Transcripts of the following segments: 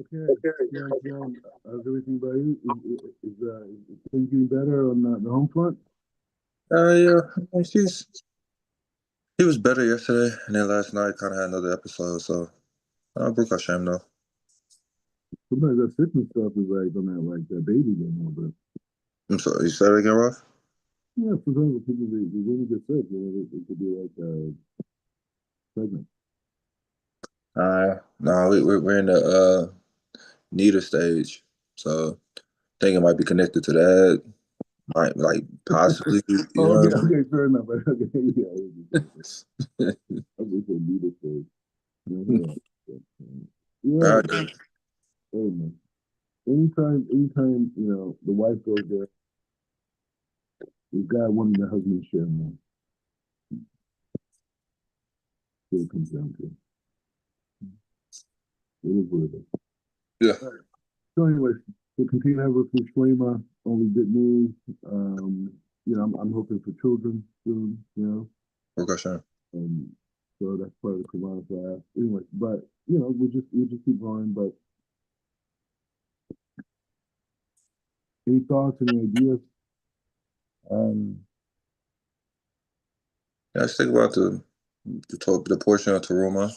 Okay. How's everything by you? Is things getting better on the home front? Yeah, he was better yesterday, and then last night kind of had another episode. So Baruch Hashem though. Sometimes that sickness stuff is like on that baby game a little bit. I'm sorry, you said it again, Ross? Yeah, sometimes when people they really get sick, they could be like pregnant. No, we're in the neither stage, so I think it might be connected to that. Might like possibly, you Oh, know. okay, fair enough. Okay, I was just saying neither stage. Yeah, I yeah. do. Hey man. Anytime, the wife goes there, the guy wanting the husband to share more. That's what it comes down to. It is what it is. Yeah, All right. So anyway, to continue to have a Shlema, only good news. I'm hoping for children soon, Baruch Hashem. Um, so that's part of the Quran class. Anyway, but we just keep going. But any thoughts, any ideas? Um, yeah, let's think about the portion of Teruma.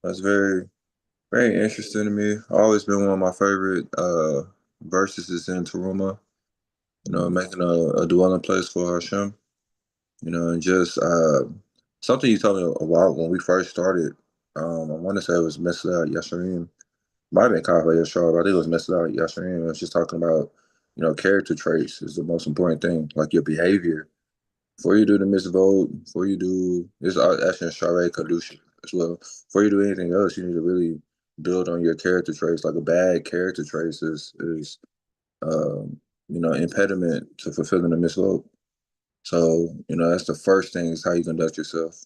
That's very interesting to me. Always been one of my favorite verses is in Teruma. Making a dwelling place for Hashem. And just something you told me a while when we first started. I want to say it was Mesla Yasharim. Might have been Kafah Yashar, but I think it was Mesla Yasharim. It was just talking about, character traits is the most important thing, like your behavior. Before you do the misvote, before you do, it's actually in Sha'arei Kedusha as well. Before you do anything else, you need to really build on your character traits. Like a bad character traits is impediment to fulfilling the misvote. So, that's the first thing is how you conduct yourself.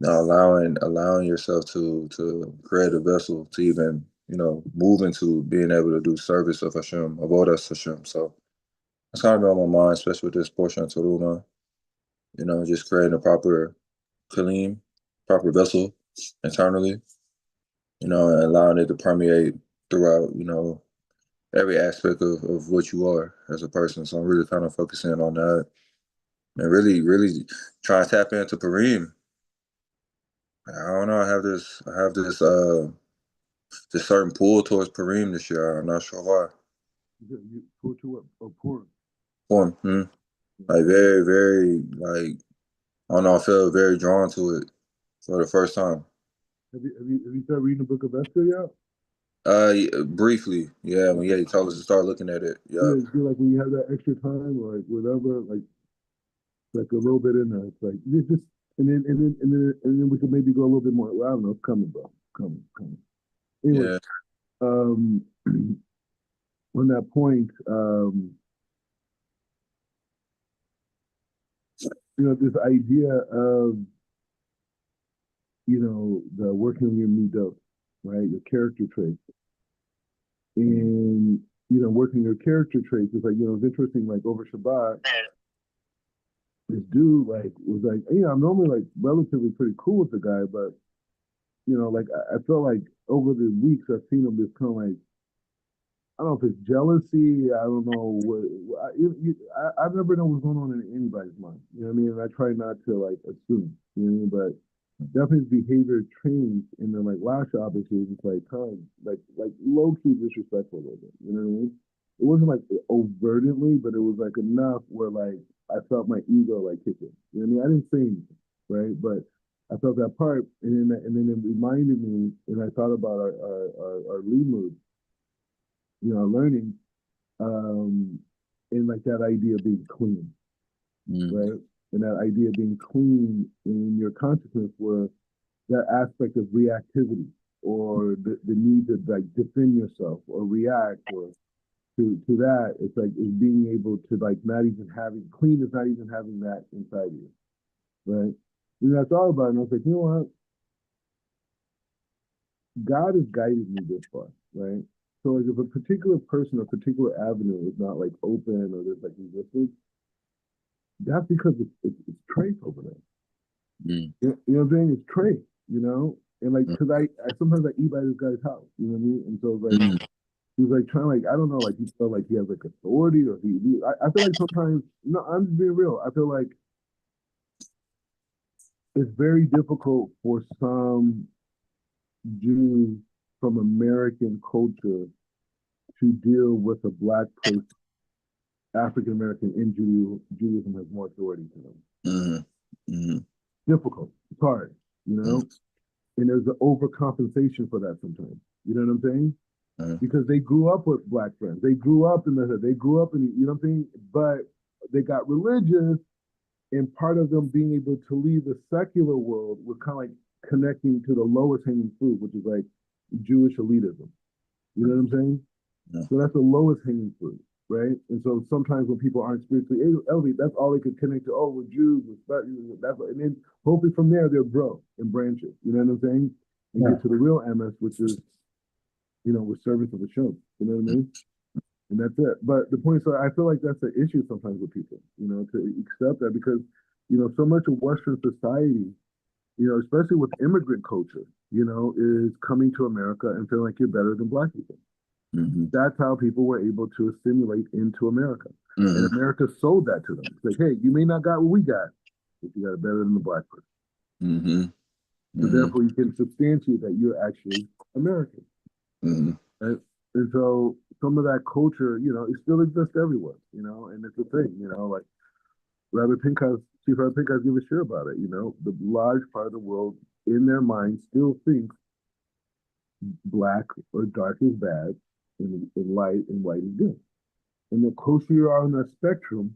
Now allowing yourself to create a vessel to even, move into being able to do service of Hashem, avodas Hashem. So that's kind of been on my mind, especially with this portion of Teruma, just creating a proper kalim, proper vessel internally, and allowing it to permeate throughout, every aspect of what you are as a person. So I'm really kind of focusing on that and really, really trying to tap into Kareem. I don't know. I have this certain pull towards Kareem this year. I'm not sure why. You go to a porn. For him, like very, very like I don't know. I feel very drawn to it for the first time. Have you started reading the book of Esther yet? Yeah, briefly, yeah. When you told us to start looking at it, Yeah, yep, you feel like when you have that extra time or like whatever, like a little bit in there, it's like it's just and then we could maybe go a little bit more. Well, I don't know, it's coming, bro. Coming. Anyway, yeah, um, on that point, this idea of the working on your midot, right? Your character traits, and working your character traits is like it's interesting. Like over Shabbat, this dude like was like, yeah, I'm normally like relatively pretty cool with the guy, but like I felt like over the weeks I've seen him just kind of like I don't know if it's jealousy. I don't know what. I never know what's going on in anybody's mind. You know what I mean? And I try not to like assume. You know what I mean? But definitely his behavior changed, and then like last obviously it was like kind of like low key disrespectful a little bit. You know what I mean? It wasn't like overtly, but it was like enough where like I felt my ego like kicking. You know what I mean? I didn't say anything, right? But I felt that part, and then it reminded me, and I thought about our lead mood, learning, um, and like that idea of being clean, mm, right? And that idea of being clean in your consciousness where that aspect of reactivity or the need to like defend yourself or react or to that, it's like is being able to like not even having clean is not even having that inside of you, right? And I thought about it and I was like, you know what? God has guided me this far, right? So like if a particular person or particular avenue is not like open or there's like resistance, that's because it's trace over there. mm, You know what I'm saying? It's trace, you know? And like, cause I sometimes I eat by this guy's house, you know what I mean? And so like, Mm-hmm. he was like trying like, I don't know, like he felt like he has like authority or I feel like sometimes, no, I'm just being real. I feel like it's very difficult for some Jews from American culture to deal with a black person, African American in Judaism has more authority to them. Mm-hmm. Mm-hmm. Difficult. It's hard, you know? And there's an overcompensation for that sometimes. You know what I'm saying? Mm-hmm. Because they grew up with black friends. They grew up in the hood. They grew up in, you know what I'm saying? But they got religious, and part of them being able to leave the secular world was kind of like connecting to the lowest hanging fruit, which is like Jewish elitism. You know what I'm saying? Mm-hmm. So that's the lowest hanging fruit, right? And so sometimes when people aren't spiritually elevated, that's all they could connect to. Oh, we're Jews, that's and then hopefully from there they'll grow and branch it. You know what I'm saying? And Yeah. get to the real MS, which is with service of the show. You know what I mean? And that's it. But the point is, I feel like that's an issue sometimes with people. To accept that because so much of Western society, especially with immigrant culture, is coming to America and feeling like you're better than black people. Mm-hmm. That's how people were able to assimilate into America. And Mm-hmm. America sold that to them. It's like, hey, you may not got what we got, but you got it better than the black person. Mm-hmm. So Mm-hmm. therefore you can substantiate that you're actually American. Mm-hmm. Right? And so some of that culture, it still exists everywhere, and it's a thing, like Chief Rabbi Pinchas give a shit about it, the large part of the world in their mind still thinks black or dark is bad and light and white is good. And the closer you are on that spectrum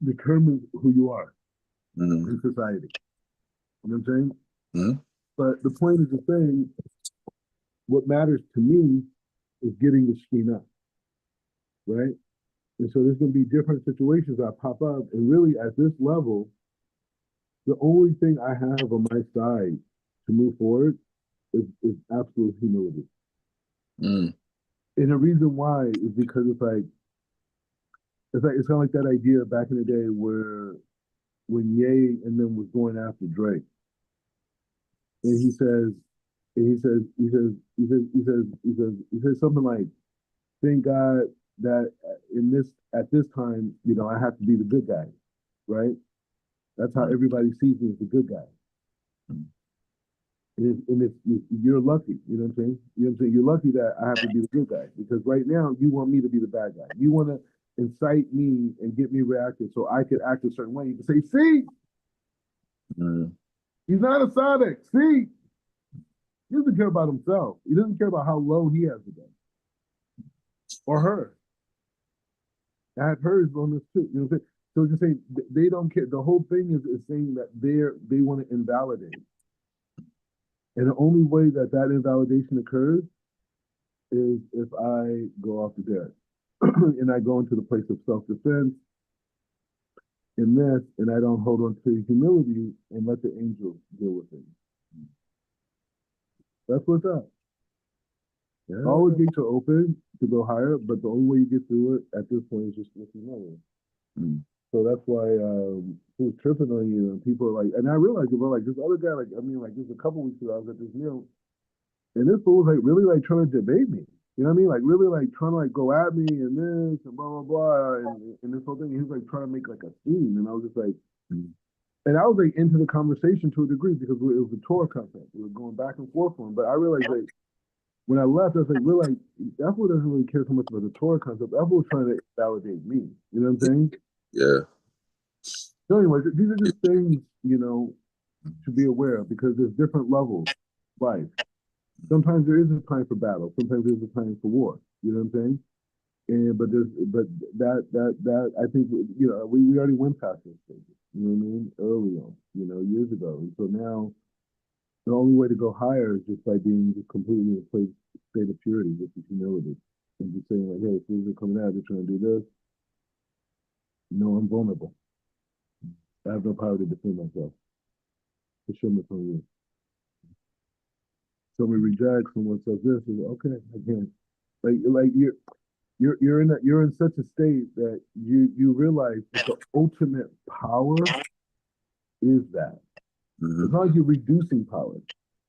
determines who you are Mm-hmm. in society. You know what I'm saying? Mm-hmm. But the point is the thing, what matters to me is getting the Shekhinah, right? And so there's going to be different situations that pop up. And really, at this level, the only thing I have on my side to move forward is absolute humility. Mm-hmm. And the reason why is because it's kind of like that idea back in the day where when Ye and then was going after Drake, and he says something like, "Thank God that at this time, I have to be the good guy, right? That's how everybody sees me as the good guy. And you're lucky, you know what I'm saying? You know what I'm saying? You're lucky that I have to be the good guy because right now you want me to be the bad guy. You want to incite me and get me reactive so I could act a certain way. You can say, see, Mm-hmm. he's not a Sonic. See, he doesn't care about himself. He doesn't care about how low he has to go or her. I have hers on this too. You know what I'm saying? So just saying they don't care. The whole thing is saying that they want to invalidate. And the only way that invalidation occurs is if I go off the deck and I go into the place of self-defense in this, and I don't hold on to humility and let the angels deal with it. That's what's up. Yeah. All the gates are open to go higher, but the only way you get through it at this point is just with humility. Mm-hmm. So that's why he was tripping on you, and people are like, and I realized it, but like this other guy, like just a couple weeks ago, I was at this meal, and this fool was like really like trying to debate me. You know what I mean? Like really like trying to like go at me and this and blah blah blah and this whole thing. He was like trying to make like a scene, and I was just like, and I was like into the conversation to a degree because it was a Torah concept. We were going back and forth on, but I realized like when I left, I was like, we're like that fool doesn't really care so much about the Torah concept. That fool was trying to validate me. You know what I'm saying? Yeah. So anyway, these are just things to be aware of because there's different levels of life. Sometimes there is a time for battle. Sometimes there's a time for war. You know what I'm saying? And but that I think we already went past those stages. You know what I mean? Early on, years ago. And so now the only way to go higher is just by being just completely in a state of purity, which is humility, and just saying like, hey, if things are coming out, they're trying to do this. No, I'm vulnerable. I have no power to defend myself. To show me from you. Someone rejects, someone says this, and okay, I can't. Like you're in such a state that you realize that the ultimate power is that. It's not like you're reducing power.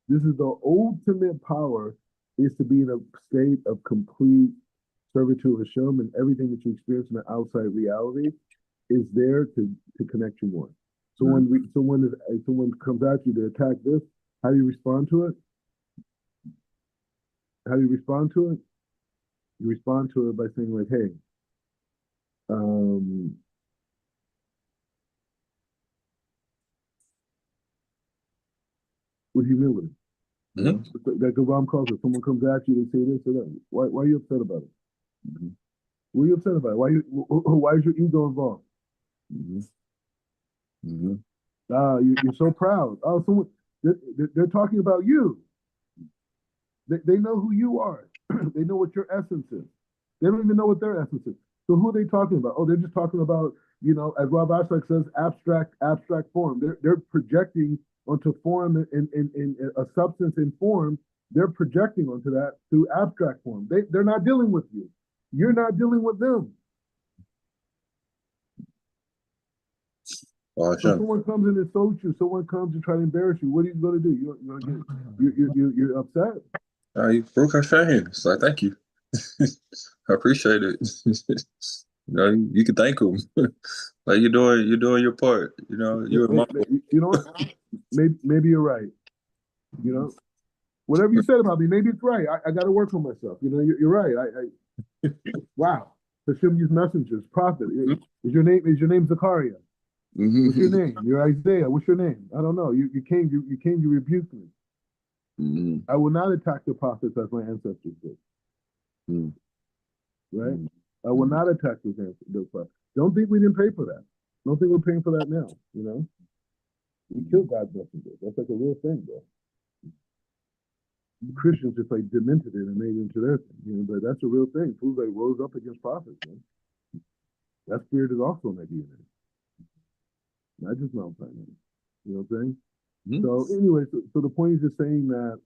This is the ultimate power, is to be in a state of complete servitude of Hashem, and everything that you experience in the outside reality is there to connect you more. So when someone comes at you to attack this, how do you respond to it? How do you respond to it? You respond to it by saying like, "Hey, with humility." You know, like the Ram calls it. Someone comes at you, they say this or that. Why are you upset about it? What are you upset about? Why is your ego involved? You're so proud. Oh, someone they're talking about you. They know who you are. They know what your essence is. They don't even know what their essence is. So who are they talking about? Oh, they're just talking about, as Rob Ashrak says, abstract form. They're projecting onto form in a substance in form. They're projecting onto that through abstract form. They're not dealing with you. You're not dealing with them. So someone comes and insults you. Someone comes to try to embarrass you. What are you going to do? You're upset. You broke our hands. Like, thank you. I appreciate it. You can thank them. Like you're doing your part. You're a model. You know what? Maybe you're right. Whatever you said about me, maybe it's right. I got to work on myself. You're right. Wow. Hashem used messengers, prophet. Is your name Zachariah? What's your name? You're Isaiah. What's your name? I don't know. You came. You rebuked me. I will not attack the prophets as my ancestors did. Right? I will not attack those prophets. Don't think we didn't pay for that. Don't think we're paying for that now. We killed God's messengers. That's like a real thing, bro. The Christians just like demented it and made it into their thing. But that's a real thing. Fools like rose up against prophets, man. That spirit is also in that DNA. Not just Mount Sinai. You know what I'm saying? So anyway, so the point is just saying that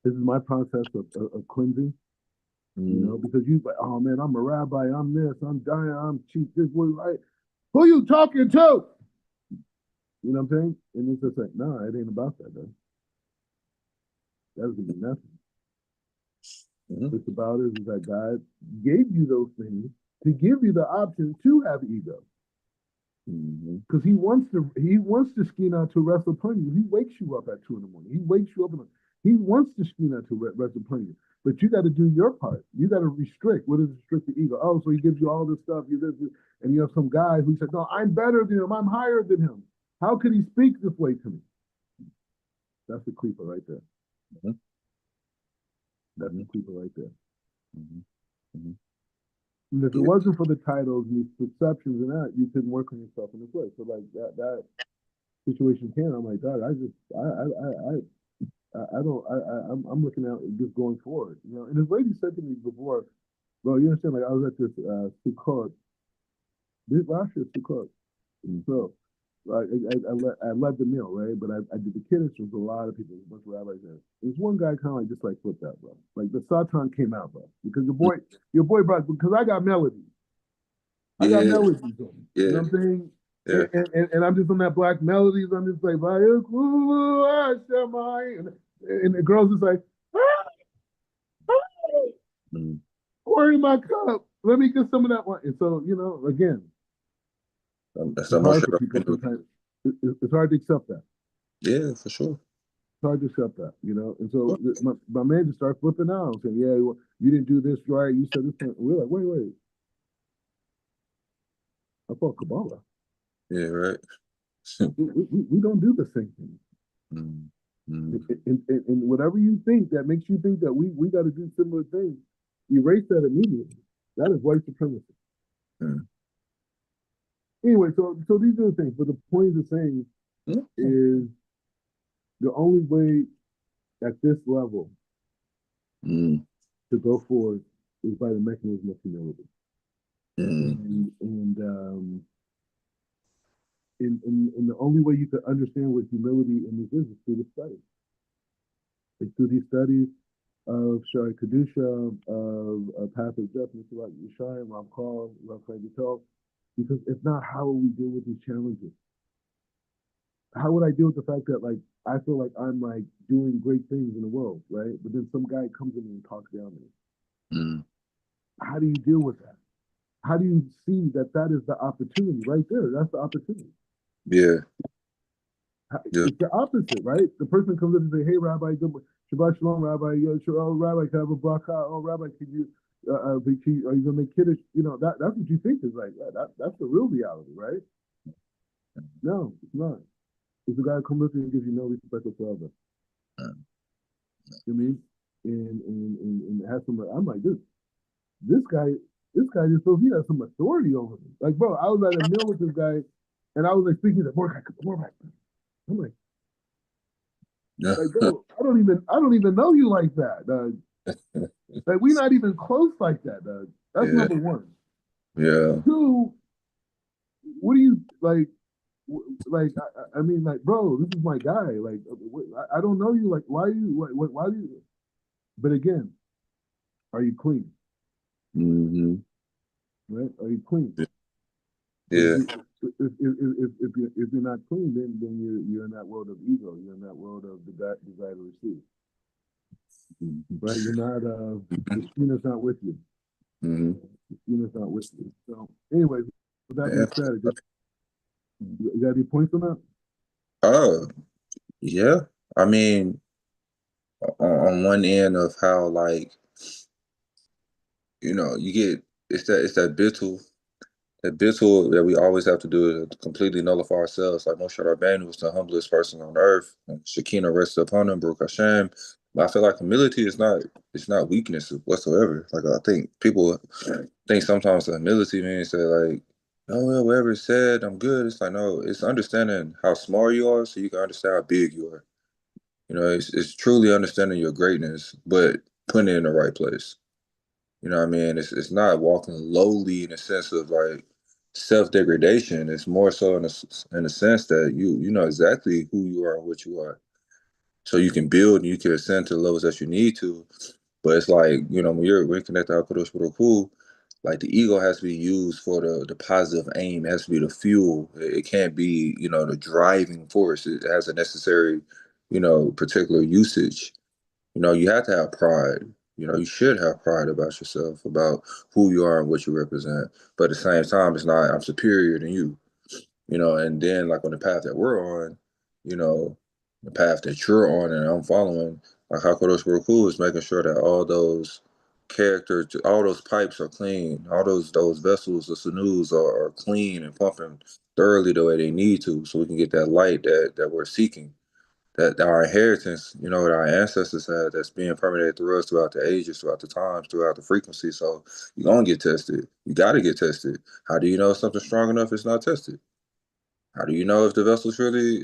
this is my process of cleansing. Because you like, oh man, I'm a rabbi, I'm this, I'm dying, I'm chief, this, right? Who you talking to? You know what I'm saying? And it's just like, no, it ain't about that, though. That doesn't mean nothing. What's about it is that God gave you those things to give you the option to have ego. Because he wants the Shekhinah to rest upon you. He wakes you up at 2 a.m. He wakes you up he wants the Shekhinah to rest upon you. But you got to do your part. You got to restrict. What is restrict the ego? Oh, so he gives you all this stuff. And you have some guy who said, no, I'm better than him. I'm higher than him. How could he speak this way to me? That's the creeper right there. That's the creeper right there. And if it wasn't for the titles and these perceptions and that, you couldn't work on yourself in this way. So like that situation I'm like, God, I'm looking at just going forward, And this lady said to me before, well, you understand, like I was at this Sukkot, last year Sukkot, so I led the meal, right? But I did the kiddush. There was a lot of people, a bunch of rabbis there. There's one guy kind of like just like flipped out, bro. Like the Satan came out, bro, because your boy brought, because I got melodies. I got melodies on me. You know what I'm saying? Yeah. And I'm just on that black melodies. I'm just like, and the girls just like, pour in my cup. Let me get some of that one. And so, again, it's hard for people sometimes. It's hard to accept that. Yeah, for sure. It's hard to accept that, And so my man just started flipping out, saying, "Yeah, well, you didn't do this right. You said this." And we're like, "Wait. I thought Kabbalah." Yeah, right. we don't do the same thing. And whatever you think that makes you think that we got to do similar things, erase that immediately. That is white supremacy. Anyway, so these are the things. But the point of saying is the only way at this level to go forward is by the mechanism of humility. And the only way you can understand what humility in this is through the study. It's through these studies of Sha'arei Kedusha, of Path of Death, like Yeshaya, Ram Call, Ram Call, because if not, how will we deal with these challenges? how would I deal with the fact that like I feel like I'm like doing great things in the world, right? But then some guy comes in and talks down to me. Mm. How do you deal with that? How do you see that that is the opportunity right there? That's the opportunity. Yeah. Yeah. It's the opposite, right? The person comes up and say, "Hey, Rabbi, good Shabbat Shalom, Rabbi. Oh, Rabbi, can I have a bracha? Oh, Rabbi, can you? Are you gonna make kiddush? You know that's what you think is like. That's the real reality, right? No, it's not. It's the guy who comes up and gives you no respect whatsoever. You know what I mean? And has some. I'm like, this guy, this guy just feels he has some authority over me. Like, bro, I was at a meal with this guy, and I was like speaking to Mordecai. I'm Yeah. like, bro, I don't even know you like that. Like, we're not even close like that. That's Yeah. number one. Yeah. Two, what do you like? Like, I mean, like, bro, this is my guy. Like, I don't know you. Like, why you? Why do you? But again, are you clean? Mm-hmm. Right? Are you clean? But Yeah. if you're not clean, then you're in that world of ego. You're in that world of the desire to receive. Right? You're not. The Shekhinah's not with you. Mm-hmm. The Shekhinah's not with you. So, anyway, with that Yeah. being said, you got any points on that? Oh, yeah. I mean, on one end of how like, you get it's that bittul that we always have to do to completely nullify ourselves. Like Moshe Rabbeinu was the humblest person on earth, and Shekinah rested upon him, Baruch Hashem. But I feel like humility is not it's not weakness whatsoever. Like I think people think sometimes the humility means that like, oh well, whatever is said, I'm good. It's like no, it's understanding how small you are so you can understand how big you are. It's truly understanding your greatness, but putting it in the right place. You know what I mean? It's not walking lowly in the sense of like self degradation. It's more so in a sense that you know exactly who you are and what you are, so you can build and you can ascend to the levels that you need to. But it's like when you're connected to Hakadosh Baruch Hu, like the ego has to be used for the positive aim. It has to be the fuel. It can't be the driving force. It has a necessary particular usage. You have to have pride. You should have pride about yourself, about who you are and what you represent. But at the same time, it's not I'm superior than you. And then like on the path that we're on, you know, the path that you're on and I'm following, like HaKadosh Baruch Hu is making sure that all those characters, all those pipes are clean, all those vessels, the sinews are clean and pumping thoroughly the way they need to, so we can get that light that we're seeking, that our inheritance, that our ancestors had, that's being permeated through us throughout the ages, throughout the times, throughout the frequency. So you're gonna get tested. You got to get tested. How do you know if something's strong enough? It's not tested. How do you know if the vessel's really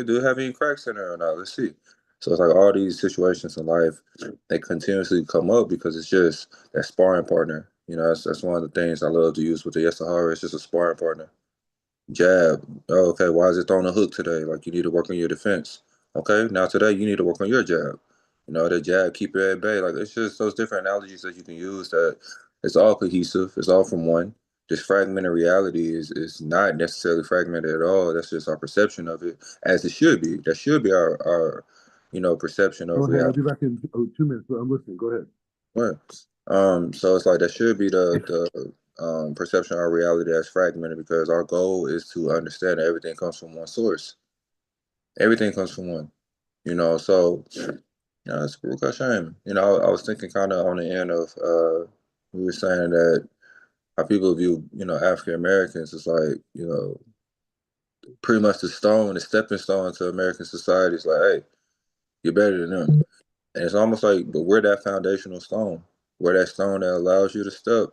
do have any cracks in there or not? Let's see. So it's like all these situations in life, they continuously come up because it's just that sparring partner. That's one of the things I love to use with the Yesahara. It's just a sparring partner. Jab. Oh, okay, why is it throwing a hook today? Like you need to work on your defense. Okay, now today you need to work on your jab. The jab, keep it at bay. Like it's just those different analogies that you can use that it's all cohesive. It's all from one. This fragmented reality is not necessarily fragmented at all. That's just our perception of it, as it should be. That should be our perception Go of ahead. I'll reality. be back in 2 minutes. But I'm listening. Go ahead. Right. So it's like that should be the perception of our reality as fragmented because our goal is to understand that everything comes from one source. Everything comes from one. So it's Baruch Hashem. I was thinking kind of on the end of we were saying that how people view African Americans is like pretty much the stepping stone to American society. It's like, hey, you're better than them, and it's almost like, but we're that foundational stone. We're that stone that allows you to step.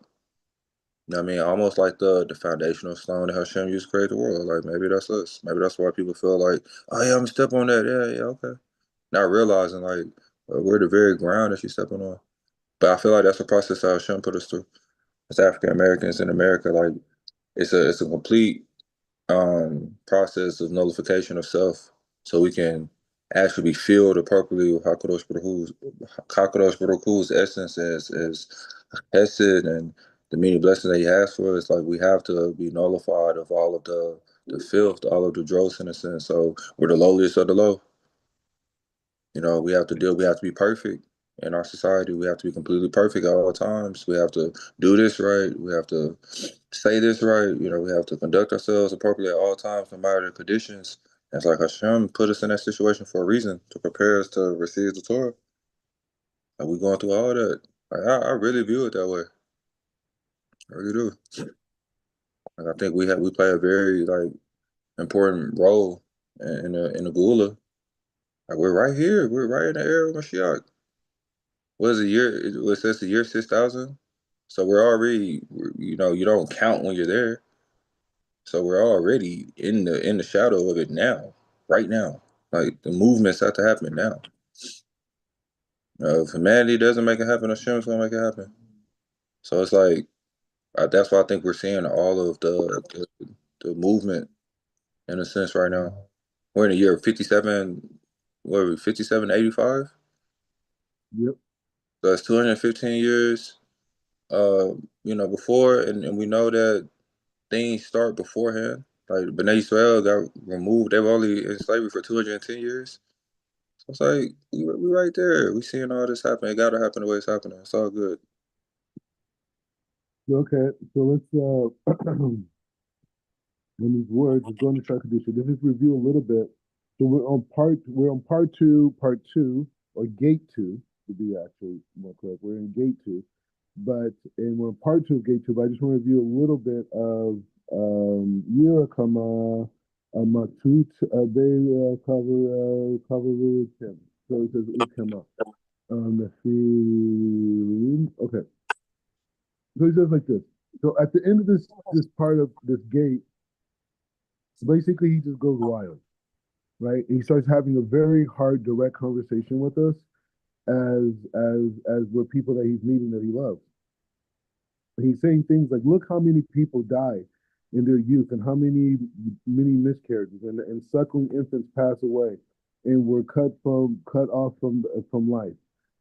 I mean, almost like the foundational stone that Hashem used to create the world. Like maybe that's us. Maybe that's why people feel like, oh yeah, I'm gonna step on that. Yeah, yeah, okay. Not realizing like we're the very ground that she's stepping on. But I feel like that's a process that Hashem put us through as African Americans in America. Like it's a complete process of nullification of self, so we can actually be filled appropriately with Hakadosh Baruch Hu's essence as Hesed and the many blessings that he has for us, like we have to be nullified of all of the filth, all of the dross in a sense. So we're the lowliest of the low. We have to we have to be perfect in our society. We have to be completely perfect at all times. We have to do this right. We have to say this right. We have to conduct ourselves appropriately at all times, no matter the conditions. And it's like Hashem put us in that situation for a reason, to prepare us to receive the Torah. And we're going through all that. Like, I really view it that way. I really do. Like, I think we play a very like important role in the Gula. Like we're right here. We're right in the era of Mashiach. What is a year? It says the year 6,000. So we're already, you don't count when you're there. So we're already in the shadow of it now, right now. Like the movement's have to happen now. If humanity doesn't make it happen, Hashem's gonna make it happen. So it's like that's why I think we're seeing all of the movement in a sense right now. We're in the year 57. What are we? 5785. Yep. So it's 215 years. Before, and we know that things start beforehand. Like B'nai Israel got removed; they were only in slavery for 210 years. So it's like we right there. We seeing all this happen. It got to happen the way it's happening. It's all good. Okay, so let's when these words, let's go into Sha'arei Kedusha. Let's just review a little bit. So we're on part two, or gate two, to be actually more correct. We're in gate two, and we're on part two of gate two, but I just want to review a little bit of Yirakama Matut Abe cover Tim. So it says Ukama. The feeling. Okay. So he says like this. So at the end of this part of this gate, basically he just goes wild, right? And he starts having a very hard, direct conversation with us as we're people that he's meeting that he loves. He's saying things like, look how many people die in their youth and how many miscarriages and suckling infants pass away and were cut off from life.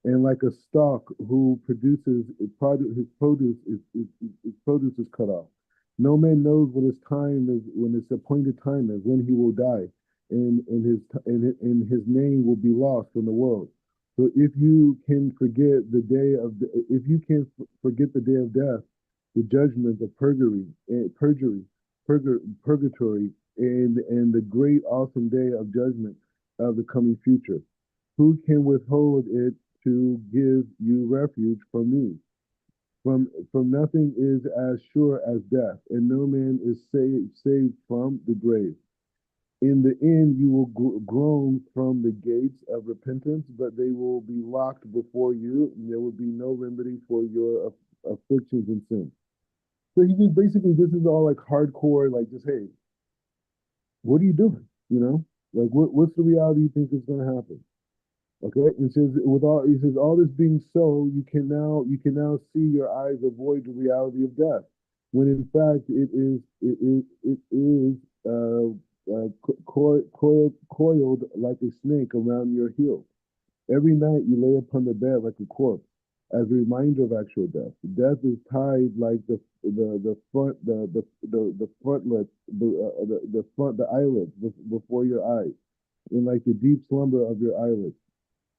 And like a stalk who produces his produce his produce is cut off. No man knows what his time is, when his appointed time is, when he will die, and his name will be lost from the world. So if you can forget the day of death, the judgment of purgatory, and the great awesome day of judgment of the coming future, who can withhold it to give you refuge from me? From nothing is as sure as death, and no man is saved from the grave. In the end, you will groan from the gates of repentance, but they will be locked before you, and there will be no remedy for your afflictions and sins. So he just basically, this is all like hardcore, like just, hey, what are you doing? Like what's the reality you think is going to happen? Okay, and says he says all this being so, you can now see your eyes avoid the reality of death, when in fact it is coiled like a snake around your heel. Every night you lay upon the bed like a corpse, as a reminder of actual death. Death is tied like the frontlets, the eyelids before your eyes, in like the deep slumber of your eyelids.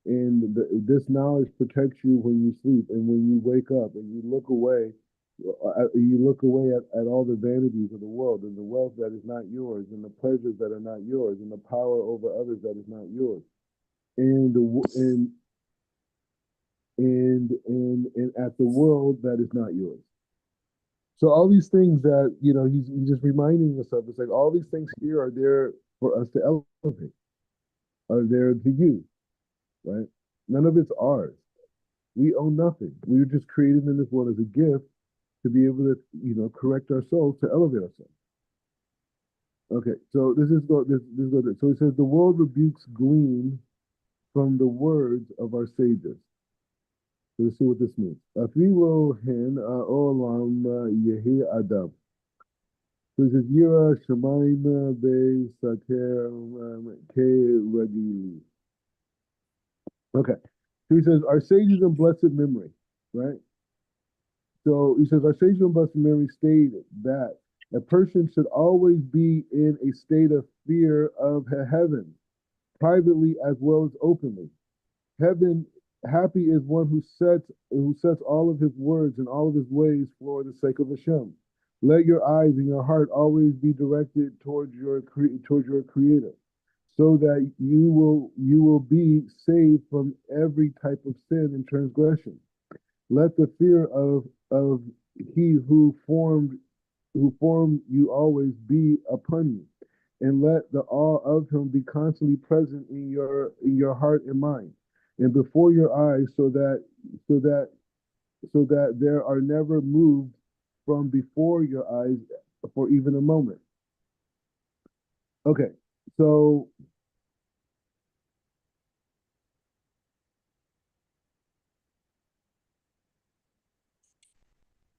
And this knowledge protects you when you sleep, and when you wake up and you look away at all the vanities of the world, and the wealth that is not yours, and the pleasures that are not yours, and the power over others that is not yours, and and at the world that is not yours. So all these things that he's just reminding us of. It's like all these things here are there for us to elevate, are there to use, right? None of it's ours. We own nothing. We were just created in this world as a gift to be able to, correct our souls, to elevate ourselves. Okay, so this is go. This go. So it says the world rebukes glean from the words of our sages. So let's see what this means. Afilo hen olam yehi adam. So it says yira shemaim be sater ke ragili. Okay, so he says our sages in blessed memory, right? So he says, our sage Blessed Mary stated that a person should always be in a state of fear of heaven, privately as well as openly. Heaven, happy is one who sets all of his words and all of his ways for the sake of Hashem. Let your eyes and your heart always be directed towards your Creator, so that you will be saved from every type of sin and transgression. Let the fear of He who formed you always be upon you, and let the awe of Him be constantly present in your heart and mind, and before your eyes, so that so that there are never moved from before your eyes for even a moment. Okay, so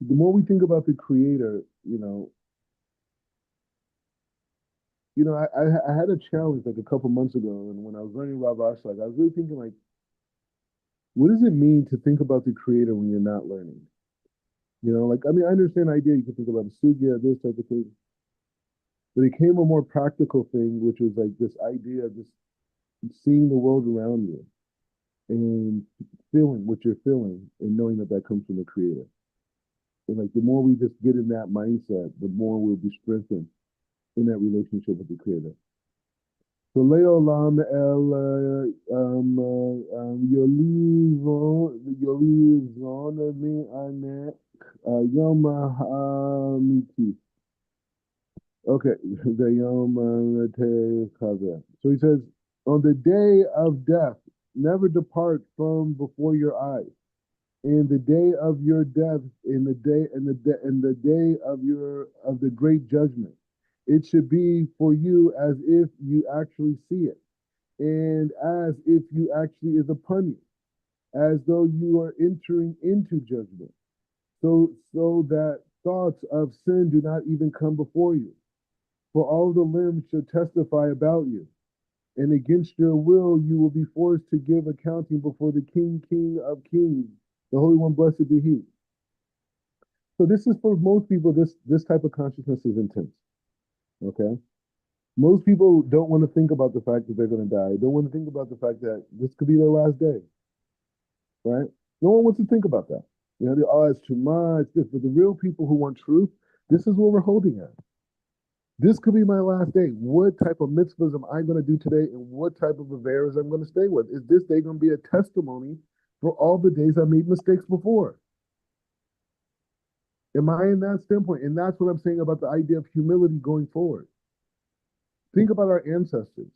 the more we think about the Creator, I had a challenge like a couple months ago, and when I was learning Rav Ashlag, I was really thinking like, what does it mean to think about the Creator when you're not learning? Like I mean, I understand the idea you can think about a sugya, this type of thing, but it came a more practical thing, which was like this idea of just seeing the world around you and feeling what you're feeling and knowing that that comes from the Creator. And like the more we just get in that mindset, the more we'll be strengthened in that relationship with the Creator. So Leolam el Yolivon me anek Yom Hamiti. Okay, the Yom Kaver. So he says, on the day of death, never depart from before your eyes. In the day of your death, in the day of the great judgment, it should be for you as if you actually see it, and as if you actually is upon you, as though you are entering into judgment. So that thoughts of sin do not even come before you. For all the limbs shall testify about you, and against your will you will be forced to give accounting before the King of Kings, the Holy One, blessed be He. So this is for most people. This type of consciousness is intense. Okay, most people don't want to think about the fact that they're going to die. Don't want to think about the fact that this could be their last day. Right? No one wants to think about that. It's too much. This, but the real people who want truth, this is what we're holding at. This could be my last day. What type of mitzvahs am I going to do today, and what type of averas I'm going to stay with? Is this day going to be a testimony for all the days I made mistakes before? Am I in that standpoint? And that's what I'm saying about the idea of humility going forward. Think about our ancestors.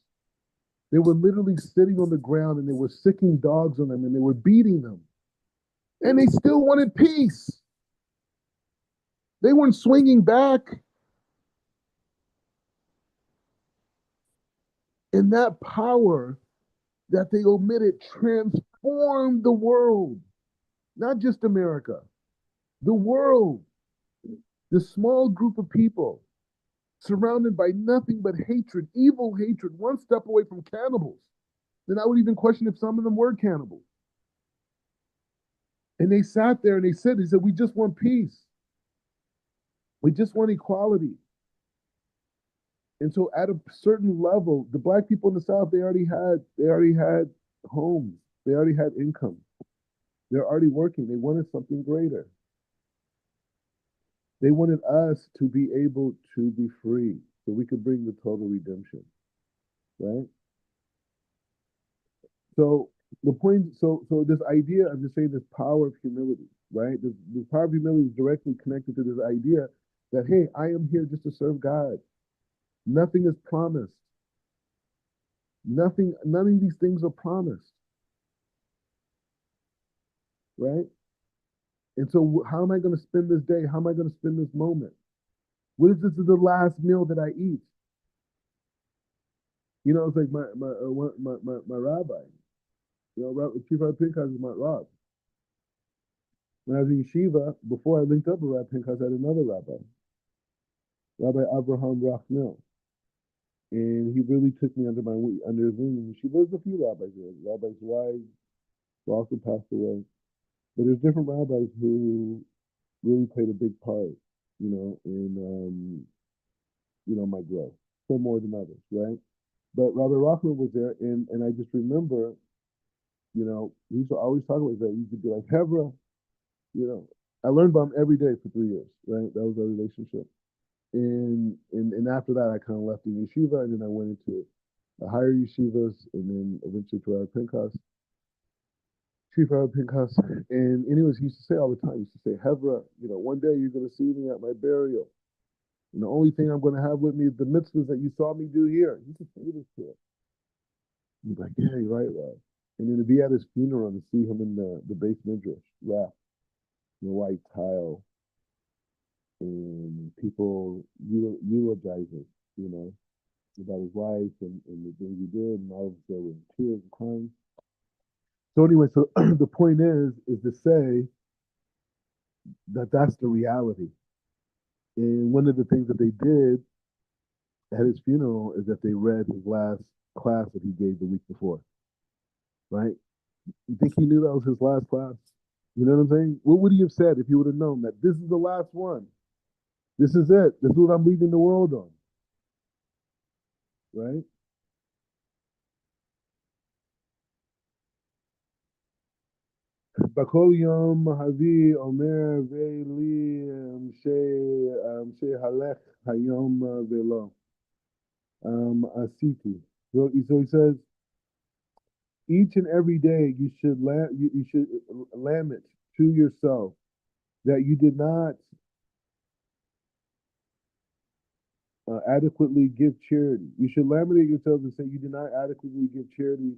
They were literally sitting on the ground and they were sicking dogs on them and they were beating them. And they still wanted peace. They weren't swinging back. And that power that they omitted transformed the world, not just America, the world. The small group of people surrounded by nothing but hatred, evil hatred, one step away from cannibals. Then I would even question if some of them were cannibals. And they sat there and they said, we just want peace. We just want equality. And so at a certain level, the black people in the South, they already had homes. They already had income. They're already working. They wanted something greater. They wanted us to be able to be free so we could bring the total redemption, right? So the point, so this idea, I'm just saying this power of humility, right? This power of humility is directly connected to this idea that, hey, I am here just to serve God. Nothing is promised. None of these things are promised, right? And so how am I going to spend this day? How am I going to spend this moment? What if this is the last meal that I eat? It's like my rabbi, Chief Rabbi Pinchas is my Rab. When I was in yeshiva, before I linked up with Rabbi Pinchas, I had another rabbi, Rabbi Abraham Rachnel. And he really took me under his wing in yeshiva. There's a few rabbis there. Rabbi Zweig, who also passed away. But there's different rabbis who really played a big part, in my growth, some more than others, right? But Rabbi Rothman was there, and I just remember, he used to always talk about that. He used to be like, Hebra, you know, I learned about him every day for 3 years, right? That was our relationship. And after that, I kind of left the yeshiva, and then I went into the higher yeshivas, and then eventually to our Pinchas, Chief Rabbi Pinchas. And anyways, he used to say all the time, he used to say, Hebra, one day you're going to see me at my burial. And the only thing I'm going to have with me is the mitzvahs that you saw me do here. He used to say this to us. He's like, yeah, you're right, Rob. And then to be at his funeral and see him in the base midrash, wrapped in a white tile, and people eulogizing, about his life and the things he did, and all of us there were in tears and crying. So anyway, so the point is to say that that's the reality. And one of the things that they did at his funeral is that they read his last class that he gave the week before, right? You think he knew that was his last class? You know what I'm saying? What would he have said if he would have known that this is the last one? This is it. This is what I'm leaving the world on, right? בכל יום אבי אומר ולי שהלך היום ולא עשיתי. So he says, each and every day you should lament to yourself that you did not adequately give charity. You should lament yourself and say you did not adequately give charity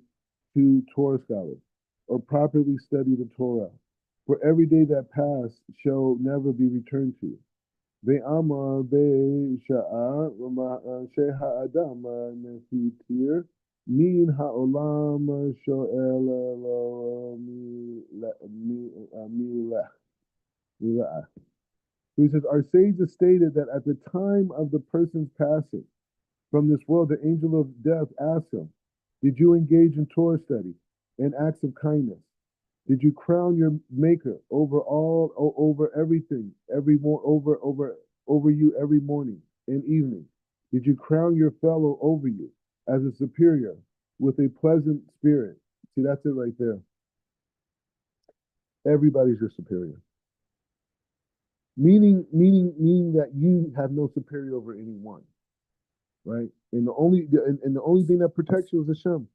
to Torah scholars or properly study the Torah. For every day that passed shall never be returned to. Ve'amar be'sha'a she'ha'adam nefitir min ha'olam sho'el lo mila'ah. So he says, our sages stated that at the time of the person's passing from this world, the angel of death asked him, did you engage in Torah study and acts of kindness? Did you crown your maker over everything, over you every morning and evening? Did you crown your fellow over you as a superior with a pleasant spirit? See, that's it right there. Everybody's your superior. Meaning that you have no superior over anyone, right? And the only thing that protects you is Hashem.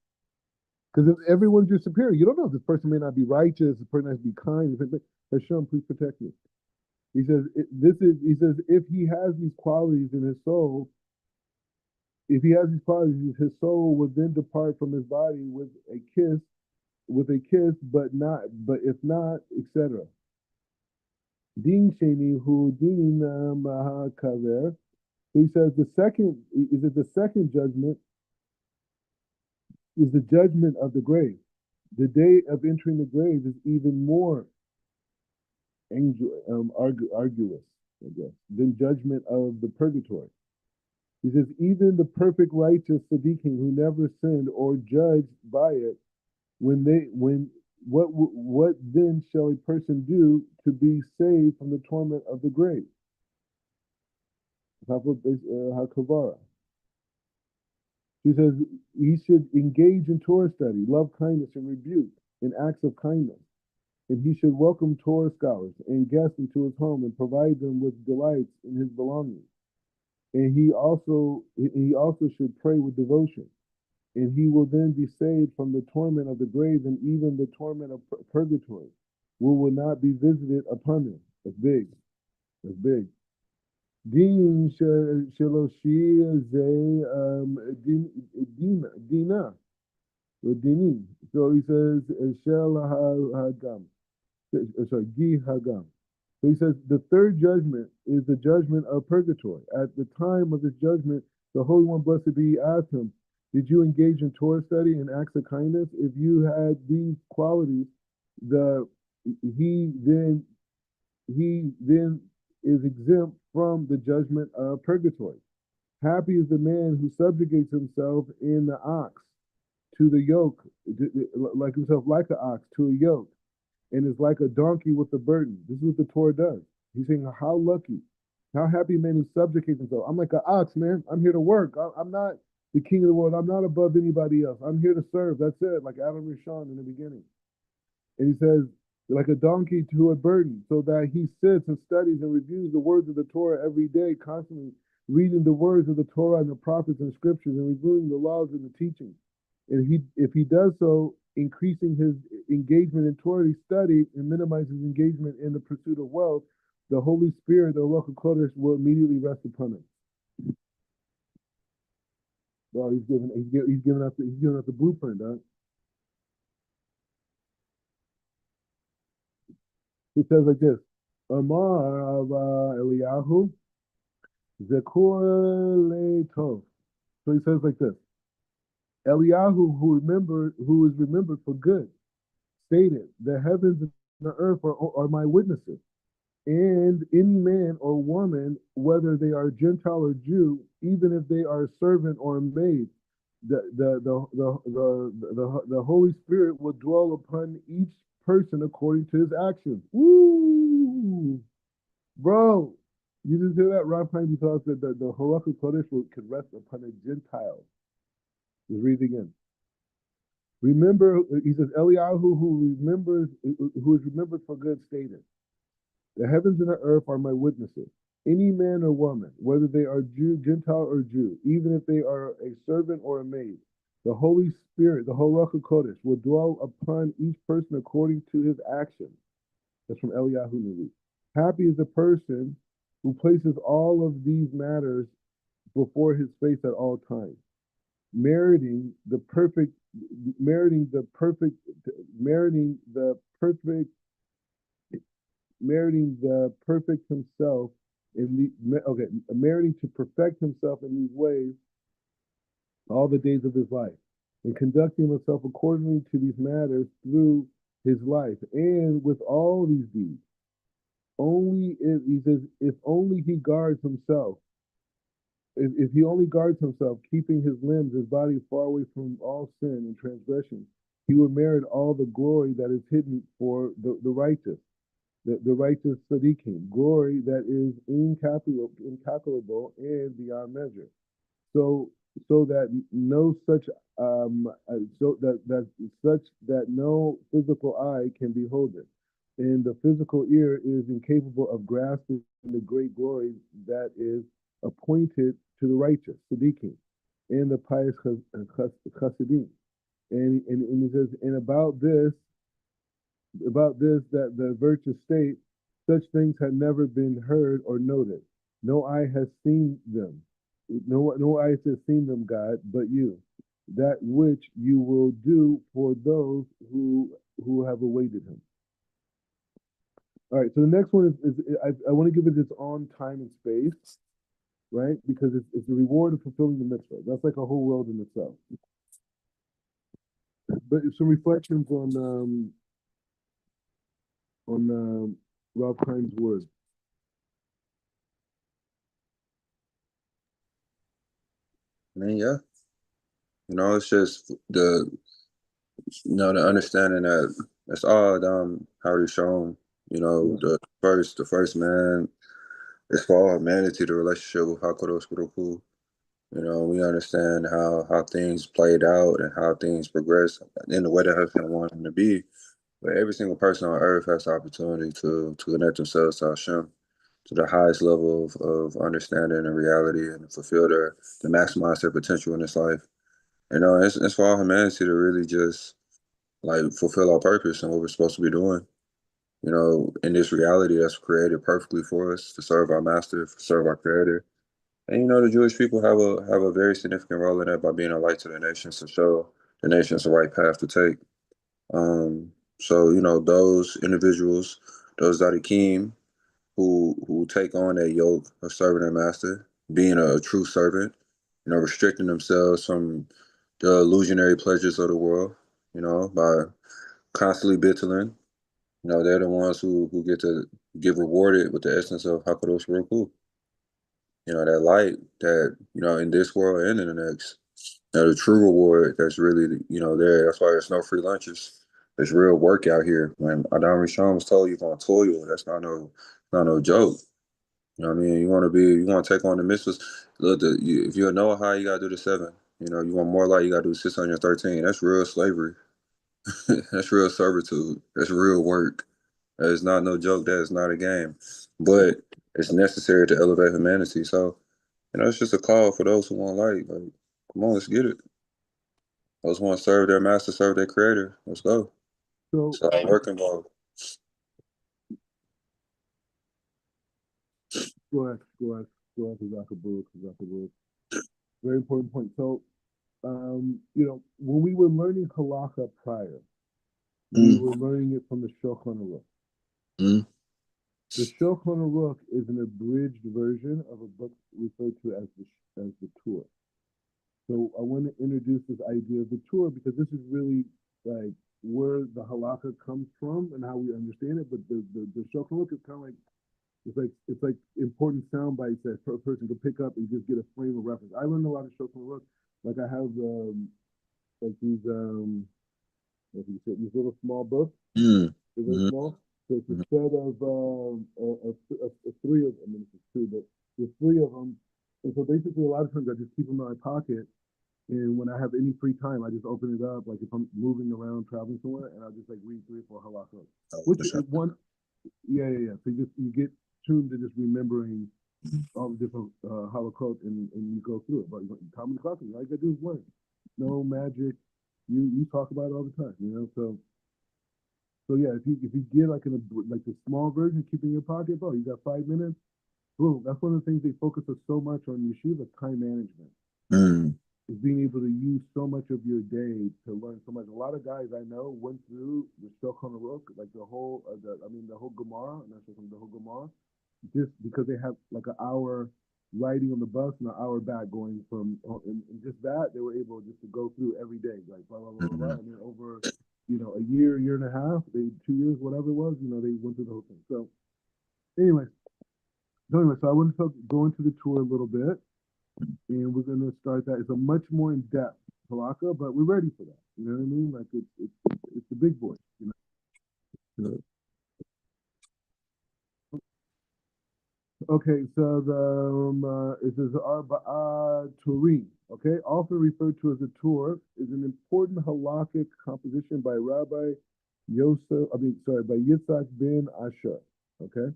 Because if everyone's your superior, you don't know if this person may not be righteous, this person has to be kind. Hashem, please protect me. He says, if he has these qualities in his soul, his soul would then depart from his body with a kiss, but if not, etc. Din sheni hu din mahakaver. So he says the second judgment is the judgment of the grave. The day of entering the grave is even more arduous, I guess, than judgment of the purgatory. He says, even the perfect righteous tzaddikim who never sinned or judged by it, what then shall a person do to be saved from the torment of the grave? Hakavara. He says he should engage in Torah study, love kindness and rebuke, in acts of kindness. And he should welcome Torah scholars and guests into his home and provide them with delights in his belongings. And he also should pray with devotion. And he will then be saved from the torment of the grave and even the torment of purgatory, will not be visited upon him. That's big. That's big. Din sheloshi dina or dinin. So he says shel hagam. Sorry, gi hagam. So he says the third judgment is the judgment of purgatory. At the time of this judgment, the Holy One, blessed be, asked him, did you engage in Torah study and acts of kindness? If you had these qualities, he then is exempt from the judgment of purgatory. Happy is the man who subjugates himself in the ox to the yoke, like himself like an ox to a yoke, and is like a donkey with a burden. This is what the Torah does. He's saying, how lucky, how happy man who subjugates himself. I'm like an ox, man. I'm here to work. I'm not the king of the world. I'm not above anybody else. I'm here to serve. That's it. Like Adam Rishon in the beginning. And he says, like a donkey to a burden, so that he sits and studies and reviews the words of the Torah every day, constantly reading the words of the Torah and the prophets and scriptures and reviewing the laws and the teachings. And if he does so, increasing his engagement in Torah study and minimizes engagement in the pursuit of wealth, the Holy Spirit, the Ruach HaKodesh, will immediately rest upon him. Well, he's giving us the blueprint, huh? He says like this: Amar Eliyahu Zekur Le Tov. So he says like this: Eliyahu, who is remembered for good, stated, "The heavens and the earth are my witnesses, and any man or woman, whether they are Gentile or Jew, even if they are a servant or a maid, the Holy Spirit will dwell upon each person according to his actions." Woo! Bro, you just hear that? Rob Pine thought that the Ruach HaKodesh could rest upon a Gentile. Let's read it again. Remember, he says, Eliyahu, who is remembered for good, stated, "The heavens and the earth are my witnesses. Any man or woman, whether they are Jew, Gentile or Jew, even if they are a servant or a maid, the Holy Spirit, the Ruach HaKodesh, will dwell upon each person according to his actions." That's from Eliyahu Navi. Happy is the person who places all of these matters before his face at all times, meriting the perfect, meriting the perfect, meriting the perfect, meriting the perfect himself in the meriting to perfect himself in these ways all the days of his life, and conducting himself accordingly to these matters through his life, and with all these deeds. Only if he says, if only he guards himself, if he only guards himself, keeping his limbs, his body far away from all sin and transgression, he will merit all the glory that is hidden for the righteous, the righteous tzaddikim, glory that is incalculable and beyond measure. So that no such that no physical eye can behold it, and the physical ear is incapable of grasping the great glory that is appointed to the righteous, tzaddikim, and the pious chassidim. And he says, and about this, that the virtuous state, such things had never been heard or noted. No eye has seen them. No eye has seen them, God, but you. That which you will do for those who have awaited him. All right, so the next one is I want to give it its own time and space, right? Because it's the reward of fulfilling the mitzvah. That's like a whole world in itself. But some reflections on Rob Klein's words. I mean, yeah, it's just the understanding that it's all how he's shown. Yeah. The first man is for all humanity, the relationship with Hakadosh Baruch Hu. We understand how things played out and how things progress in the way that Hashem wanted them to be. But every single person on earth has the opportunity to connect themselves to Hashem to the highest level of understanding and reality and to maximize their potential in this life. It's for all humanity to really just like fulfill our purpose and what we're supposed to be doing. In this reality that's created perfectly for us to serve our master, serve our creator. And the Jewish people have a very significant role in that by being a light to the nations to show the nations the right path to take. So those individuals, those Zadikim who take on that yoke of serving their master, being a true servant, restricting themselves from the illusionary pleasures of the world, by constantly bittering. They're the ones who get to get rewarded with the essence of Hakadosh Baruch Hu. That light that, in this world and in the next. The true reward that's really, there. That's why there's no free lunches. There's real work out here. When Adam Rishon was told you're going to toil, that's not no not no joke. You know what I mean? You want to take on the mitzvahs. Look, if you're a Noahide, you gotta do the 7. You want more light, you gotta do 613. That's real slavery. That's real servitude. That's real work. That is not no joke. That is not a game. But it's necessary to elevate humanity. So, it's just a call for those who want light. Like, come on, let's get it. Those who want to serve their master, serve their creator. Let's go. So So work involved. go ahead, go ahead, go ahead, Zakabu. Very important point. So, when we were learning halakha prior, we Mm, were learning it from the Shulchan Aruch. mm, The Shulchan Aruch is an abridged version of a book referred to as the Torah. So I want to introduce this idea of the Torah because this is really like where the halakha comes from and how we understand it. But the Shulchan Aruch is kind of like it's like important sound bites that a person can pick up and just get a frame of reference. I learned a lot of Shulchan Aruch. Like I have like these like you said, these little small books. mm, They're very mm, small. So it's a mm, set of 3 of them. I mean, it's 2, but there's 3 of them. And so basically, a lot of times I just keep them in my pocket. And when I have any free time, I just open it up. Like if I'm moving around, traveling somewhere, and I just like read 3 or 4 halachot. oh, Which for is sure. one, yeah. So you get tuned to just remembering all the different halachot, and you go through it. But Talmud Chacham, all you gotta do is learn. No magic. You talk about it all the time. So yeah, if you get like like the small version, keep in your pocket, bro. You got 5 minutes. Boom. That's one of the things they focus us so much on yeshiva, time management. Mm, Is being able to use so much of your day to learn so much. A lot of guys I know went through the Shulchan Aruch, like the whole Gemara, and that's the whole Gemara, just because they have like an hour riding on the bus and an hour back going from, and just that they were able just to go through every day, like blah blah blah blah blah, mm, and then over a year and a half, 2 years, whatever it was, they went through the whole thing. Anyway, so I want to go into the tour a little bit, and we're going to start that. It's a much more in depth halakha, but we're ready for that. You know what I mean? Like it's the big boy. mm, Okay, so it says Arba'a Turim. Okay, often referred to as a tour, is an important halakhic composition by Rabbi by Yitzhak ben Asher. Okay,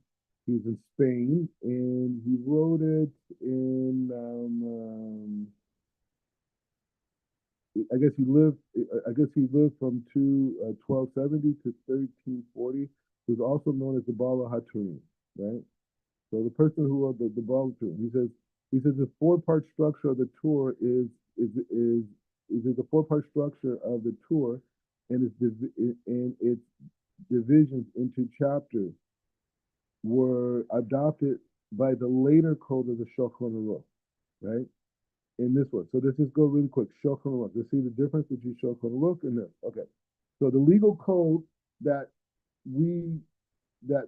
he's in Spain, and he wrote it in. I guess he lived. From 1270 to 1340. He was also known as the Bala Haturim, right? So the person who wrote the Bala Haturim, he says the 4-part structure of the tour is the 4-part structure of the tour, and its divisions into chapters were adopted by the later code of the Shulchan Aruch, right? In this one. So let's just go really quick. Shulchan Aruch. Let's see the difference between Shulchan Aruch and this. Okay. So the legal code that we that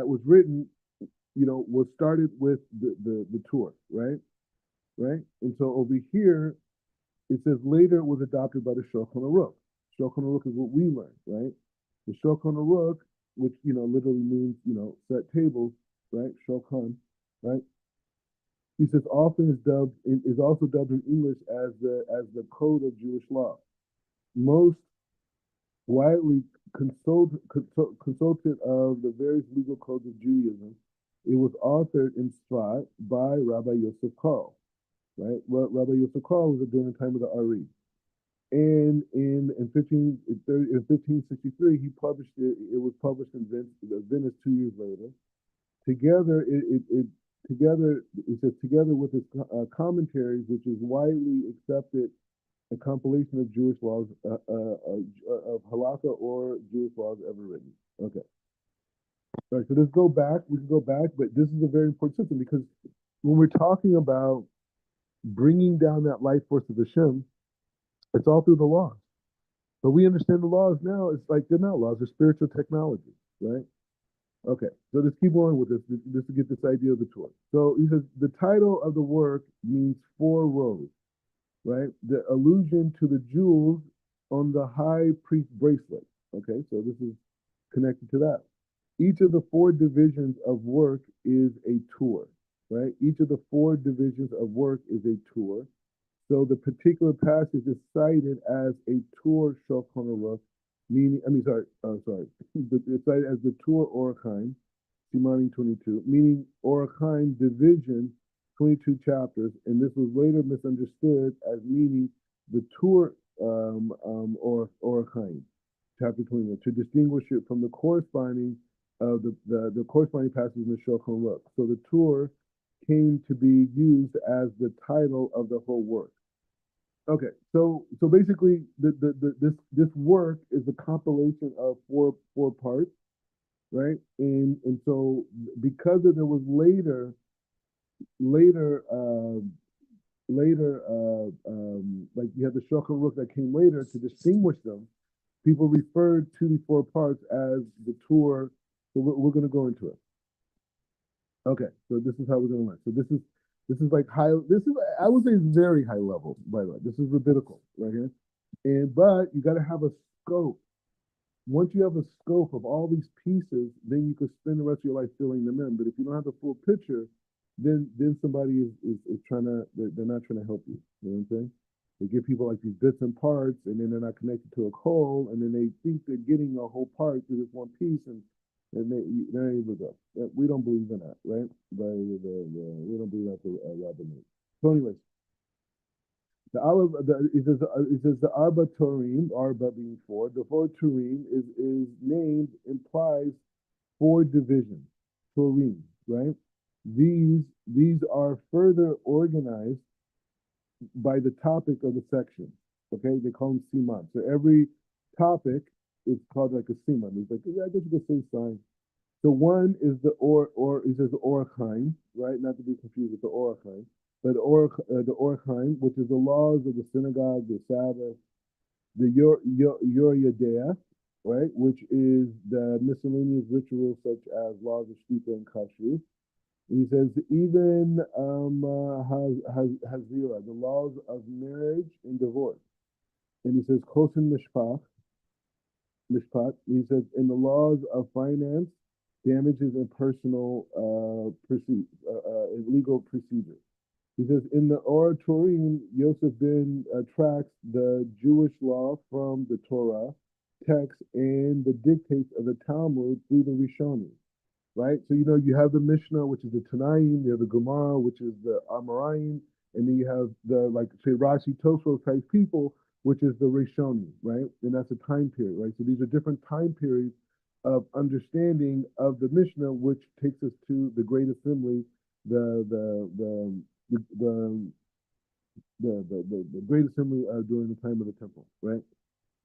was written, was started with the tour, right? Right. And so over here it says later it was adopted by the Shulchan Aruch. Shulchan Aruch is what we learned, right? The Shulchan Aruch, which literally means set tables, right? Shulchan, right? He says often is also dubbed in English as the code of Jewish law. Most widely consulted of the various legal codes of Judaism, it was authored in Sfat by Rabbi Yosef Karl. Right, Rabbi Yosef Karl was during the time of the Ari, and in 1563 he published it. It was published in Venice 2 years later. Together, it says together with its commentaries, which is widely accepted, a compilation of Jewish laws of halakha or Jewish laws ever written. Okay, all right. So let's go back. We can go back, but this is a very important system because when we're talking about bringing down that life force of Hashem, it's all through the laws. But we understand the laws now. It's like they're not laws; they're spiritual technology, right? Okay, so let's keep going with this, just to get this idea of the Torah. So he says the title of the work means 4 rows, right? The allusion to the jewels on the high priest bracelet. Okay, so this is connected to that. each of the four divisions of work is a tour, right? Each of the four divisions of work is a tour. So the particular passage is cited as a tour Shulchan Aruch, meaning, it's cited as the tour Orachaim, Simaning 22, meaning Orachaim division, 22 chapters, and this was later misunderstood as meaning the tour or Orachaim, chapter 21, to distinguish it from the corresponding the corresponding passage in the Shulchan Aruch. So the tour came to be used as the title of the whole work. Okay, so basically, this work is a compilation of four parts, right? And so because there was later like you have the Shulchan Aruch that came later to distinguish them. People referred to these four parts as the tour. So we're going to go into it. Okay, so this is how we're going to learn. So this is like high. This is, I would say, very high level. By the way, this is rabbinical right here. But you got to have a scope. Once you have a scope of all these pieces, then you could spend the rest of your life filling them in. But if you don't have the full picture, then somebody is trying to, they're not trying to help you. You know what I'm saying? They give people like these bits and parts, and then they're not connected to a whole, and then they think they're getting a whole part to this one piece, and they're able to go. We don't believe in that, right? But we don't believe that the rabbinate. So, anyways, it says the Arba Turim, Arba being four. The four Turim is named, implies four divisions, Turim, right? These are further organized by the topic of the section. Okay, they call them siman. So every topic is called like a siman. It's like, yeah, I guess you could say sign. So one is the it says the Orachaim, right? Not to be confused with the Orachaim, but the Orachaim, which is the laws of the synagogue, the Sabbath, the Yor Yadea, right? Which is the miscellaneous rituals such as laws of Shkita and Kashrut. He says even Hazira, the laws of marriage and divorce. And he says Kosin Mishpat. He says in the laws of finance, damages, and personal legal procedure. He says in the Oratorim, Yosef ben tracks the Jewish law from the Torah text and the dictates of the Talmud through the Rishonim. Right? So, you have the Mishnah, which is the Tanaim, you have the Gemara, which is the Amoraim, and then you have the, like, say, Rashi, Tosfos type people, which is the Rishonim, right? And that's a time period, right? So these are different time periods of understanding of the Mishnah, which takes us to the Great Assembly, the Great Assembly during the time of the Temple, right?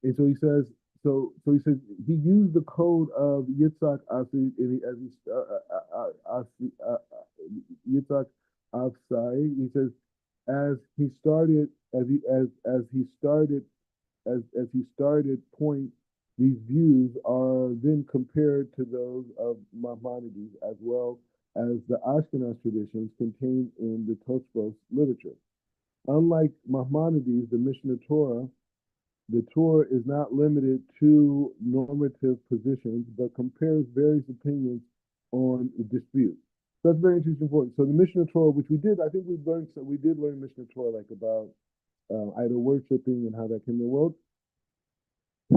And so he says, he says he used the code of Yitzhak Asi Yitzhak Afsai. He says as he started point, these views are then compared to those of Maimonides as well as the Ashkenaz traditions contained in the Tosfos literature. Unlike Maimonides, the Mishnah Torah, the Torah is not limited to normative positions, but compares various opinions on the dispute. So that's very interesting point. So the Mishnah Torah, which we did, I think we did learn Mishnah Torah, like about idol worshiping and how that came in the world.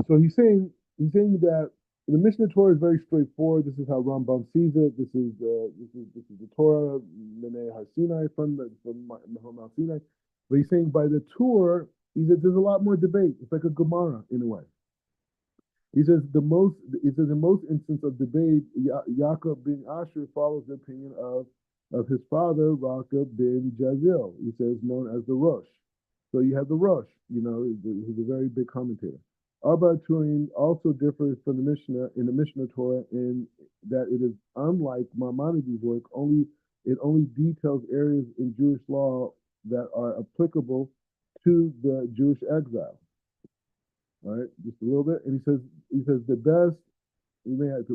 So he's saying that the Mishnah Torah is very straightforward. This is how Rambam sees it. This is the Torah, Menei Har Sinai, from Mount Sinai. But he's saying by the Torah, he says there's a lot more debate. It's like a Gemara in a way. He says in most instance of debate, Yaakov ben Asher follows the opinion of his father, Raka ben Jazil. He says known as the Rosh. So you have the Rosh, who's a very big commentator. Arba Turim also differs from the Mishnah in the Mishnah Torah in that it is unlike Maimonides' work. It only details areas in Jewish law that are applicable to the Jewish exile. All right, just a little bit. And he says the best. We may not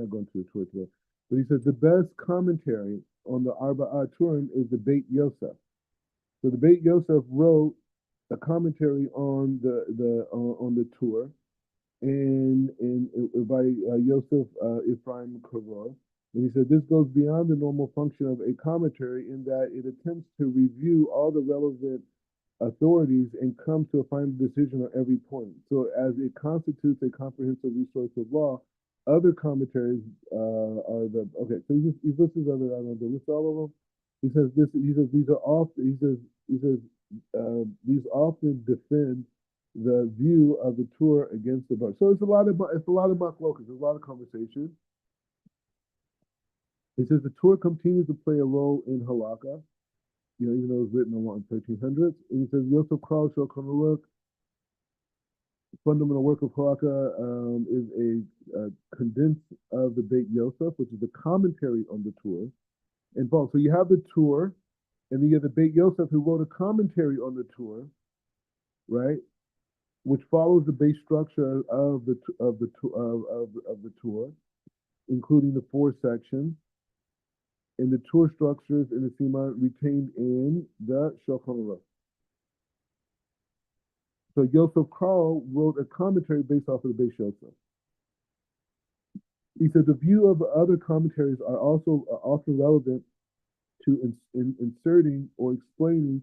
go into the Torah today, but he says the best commentary on the Arba Turim is the Beit Yosef. So the Beit Yosef wrote a commentary on the Torah, and by Yosef Ephraim Koror. And he said this goes beyond the normal function of a commentary in that it attempts to review all the relevant authorities and come to a final decision on every point. So as it constitutes a comprehensive resource of law, other commentaries are the okay. So he lists other. I don't know. List all of them. He says this. He says these are often. He says these often defend the view of the tour against the book. So it's a lot of machlokas. There's a lot of conversation. He says the tour continues to play a role in halakha, even though it was written in 1300s. And he says Yosef Kral Shulchan fundamental work of halakha is a condensed of the Beit Yosef, which is the commentary on the tour. And both. So you have the tour, and then you have the Beit Yosef who wrote a commentary on the tour, right? Which follows the base structure of the tour, including the 4 sections, and the tour structures in the Sima retained in the Shulchan Aruch. So Yosef Karl wrote a commentary based off of the Beis Yosef. He said the view of other commentaries are also often relevant to inserting or explaining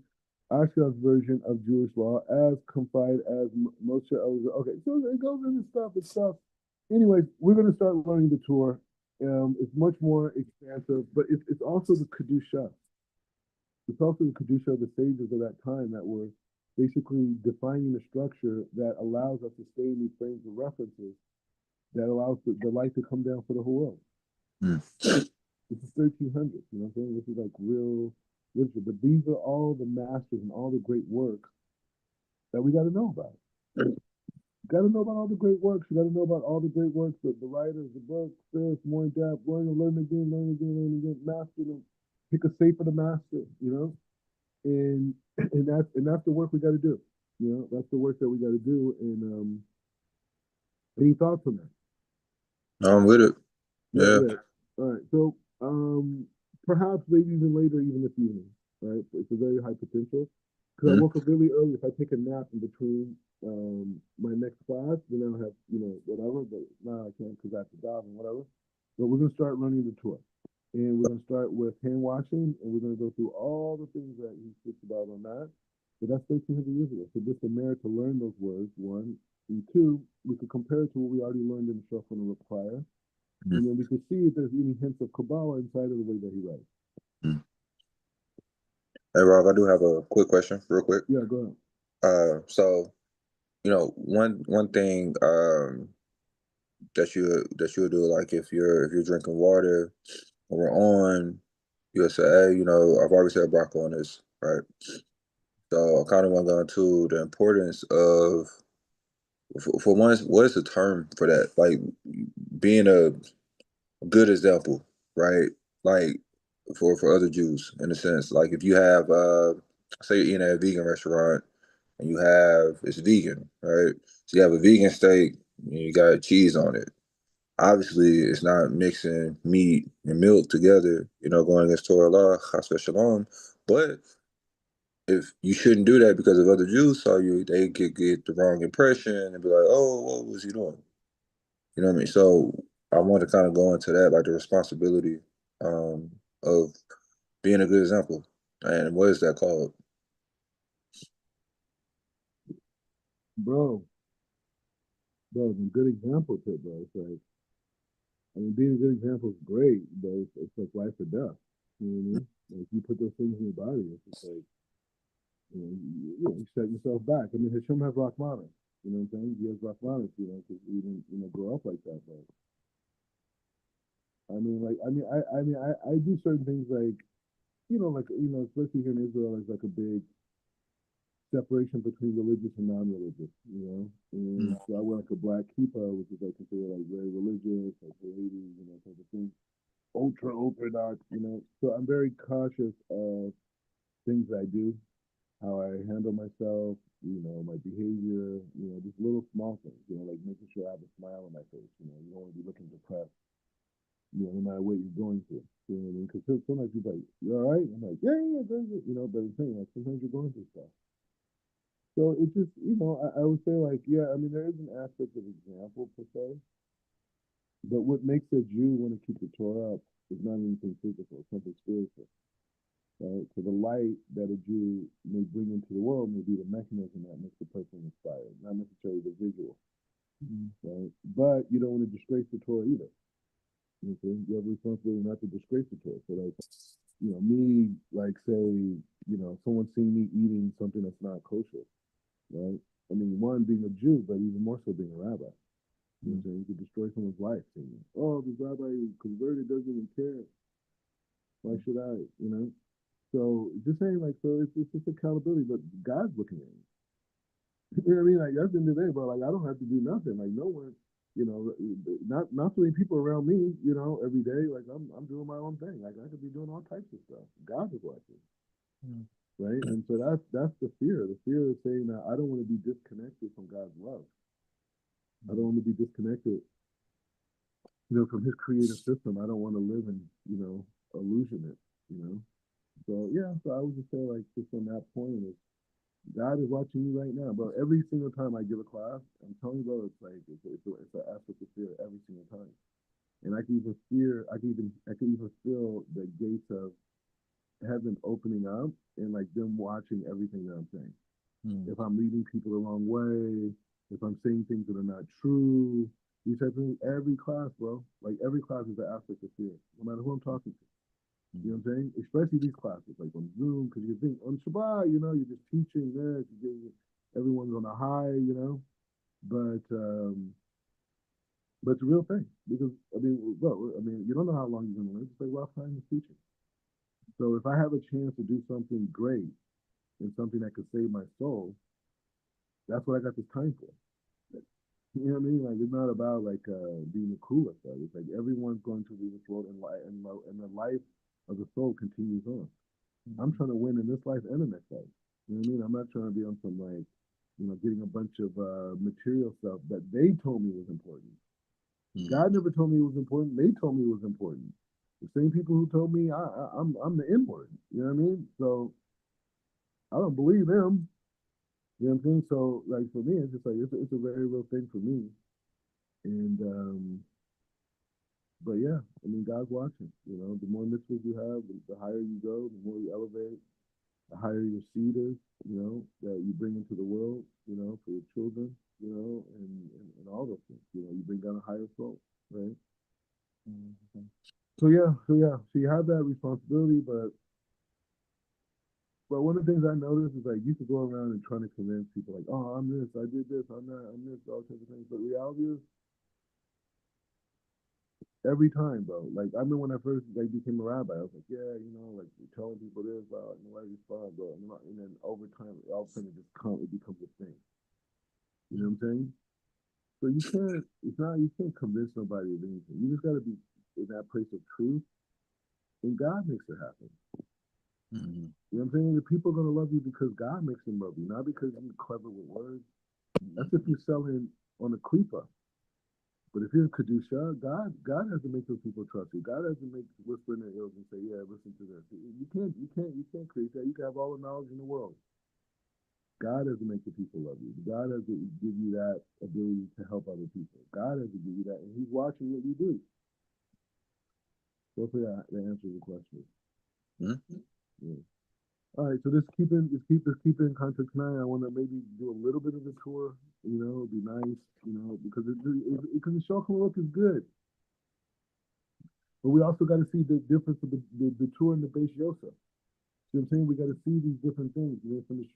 Ashkenaz version of Jewish law as confided as Moshe Eliezer. Okay, so it goes into stuff and stuff. Anyways, we're going to start learning the Torah. It's much more expansive, but it's also the Kedusha. It's also the Kedusha of the sages of that time that were basically defining the structure that allows us to stay in these frames of references that allows the light to come down for the whole world. This is 1300s, you know what I'm saying? This is like real literature. But these are all the masters and all the great works that we got to know about. You got to know about all the great works. You got to know about all the great works of the writers, the books, this, more in depth, learn again, master them, pick a safe for the master, and that's the work we got to do. That's the work that we got to do. And any thoughts on that? I'm with it. Yeah. All right. So perhaps maybe even later, even this evening. Right. It's a very high potential. Because I woke up really early. If I take a nap in between my next class, then I'll have whatever. But now I can't because I have to job and whatever. But we're gonna start learning the Torah. And we're going to start with hand washing, and we're going to go through all the things that he speaks about on that. But that's 1,300 years ago. So just a merit to learn those words, one. And two, we could compare it to what we already learned in the Shulchan Aruch prior. And then we could see if there's any hints of Kabbalah inside of the way that he writes. Hey, Rob, I do have a quick question, real quick. Yeah, go ahead. So, one thing that you'll do, like if you're drinking water or we're on, you'll say, hey, I've already said Brock on this, right? So I kind of want to go into the importance of, for one, what is the term for that? Like being a good example, right? Like for other Jews, in a sense. Like if you have, say you're eating at a vegan restaurant and it's vegan, right? So you have a vegan steak and you got cheese on it. Obviously, it's not mixing meat and milk together, going against Torah law, chas v'shalom. But if you shouldn't do that because if other Jews saw you, they could get the wrong impression and be like, oh, what was he doing? You know what I mean? So I want to kind of go into that, like the responsibility of being a good example. And what is that called? Bro, some good example tip, bro. It's like, being a good example is great, but it's like life or death. You know what I mean? Like, you put those things in your body, it's just like, you set yourself back. I mean, Hashem has Rahmanas. You know what I'm saying? He has Rahmanas, because we didn't, grow up like that. But I do certain things like, especially here in Israel, there's like a big separation between religious and non-religious, And so I wear like a black kippah, which is like considered like very religious, like Haiti, type of thing. Ultra orthodox, So I'm very cautious of things that I do, how I handle myself, my behavior, just little small things, like making sure I have a smile on my face, you don't want to be looking depressed, no matter what you're going through. You know what I mean? Because sometimes you're like, you all right? I'm like, yeah, very good, but I'm saying, like, sometimes you're going through stuff. So it just, I would say like, yeah, I mean, there is an aspect of example per se, but what makes a Jew want to keep the Torah up is not anything physical, it's something spiritual, right? So the light that a Jew may bring into the world may be the mechanism that makes the person inspired, not necessarily the visual, right? But you don't want to disgrace the Torah either. You know what I'm saying? You have a responsibility not to disgrace the Torah. So like, me, like say, someone seeing me eating something that's not kosher, right? I mean, one, being a Jew, but even more so being a rabbi. You know what I'm saying? You could destroy someone's life. Saying, oh, this rabbi converted doesn't even care. Why should I? So just saying, like, so it's just accountability, but God's looking at you. You know what I mean? Like, that's the end of the day, bro. Like, I don't have to do nothing. Like, no one, not so many people around me, every day. Like, I'm doing my own thing. Like, I could be doing all types of stuff. God is watching, right? And so that's the fear. The fear is saying that I don't want to be disconnected from God's love. I don't want to be disconnected, from His creative system. I don't want to live in, illusion it, you know. So yeah, so I would just say like just on that point is God is watching you right now, bro. Every single time I give a class, I'm telling you, bro, it's like it's an aspect of fear every single time. And I can even feel the gates of heaven opening up and like them watching everything that I'm saying. If I'm leading people the wrong way, if I'm saying things that are not true, these type of things, every class, bro, like every class is an aspect of fear, no matter who I'm talking to. You know what I'm saying? Especially these classes, like on Zoom, because you think on Shabbat, you're just teaching this, everyone's on a high, but it's a real thing because I mean, bro, I mean, you don't know how long you're gonna live. It's like lifetime of teaching. So if I have a chance to do something great and something that could save my soul, that's what I got this time for. You know what I mean? Like it's not about like being the coolest. Right? It's like everyone's going to leave this world, and the life of the soul continues on. I'm trying to win in this life and the next life. You know what I mean? I'm not trying to be on some like, getting a bunch of material stuff that they told me was important. God never told me it was important. They told me it was important. The same people who told me I'm the important. You know what I mean? So I don't believe them. You know what I'm saying? So like for me, it's just like it's a very real thing for me. And but yeah, I mean God's watching. The more mitzvahs you have, the higher you go, the more you elevate, the higher your seed is, that you bring into the world, for your children, and all those things. You bring down a higher soul, right? So you have that responsibility, but one of the things I noticed is like you could go around and trying to convince people like, oh, I'm this, I did this, I'm that, I'm this, all types of things. But reality is every time, bro. Like I remember when I first like became a rabbi, I was like, yeah, like telling people this, bro, and nobody respond, bro. And then over time, all of a sudden it becomes a thing. You know what I'm saying? So you can't convince nobody of anything. You just gotta be in that place of truth, and God makes it happen. You know what I'm saying? The people are gonna love you because God makes them love you, not because you're clever with words. That's if you're selling on a klipa. But if you're in Kedusha, God has to make those people trust you. God has to make whisper in their ears and say, yeah, listen to this. You can't create that. You can have all the knowledge in the world. God has to make the people love you. God has to give you that ability to help other people. God has to give you that, and He's watching what you do. So hopefully that answers the question. Yeah. All right, so let's keep it in context tonight. I want to maybe do a little bit of the tour. It'd be nice, because because the Shulchan Aruch is good, but we also got to see the difference of the tour and the Beis Yosef. You know what I'm saying? We got to see these different things. From the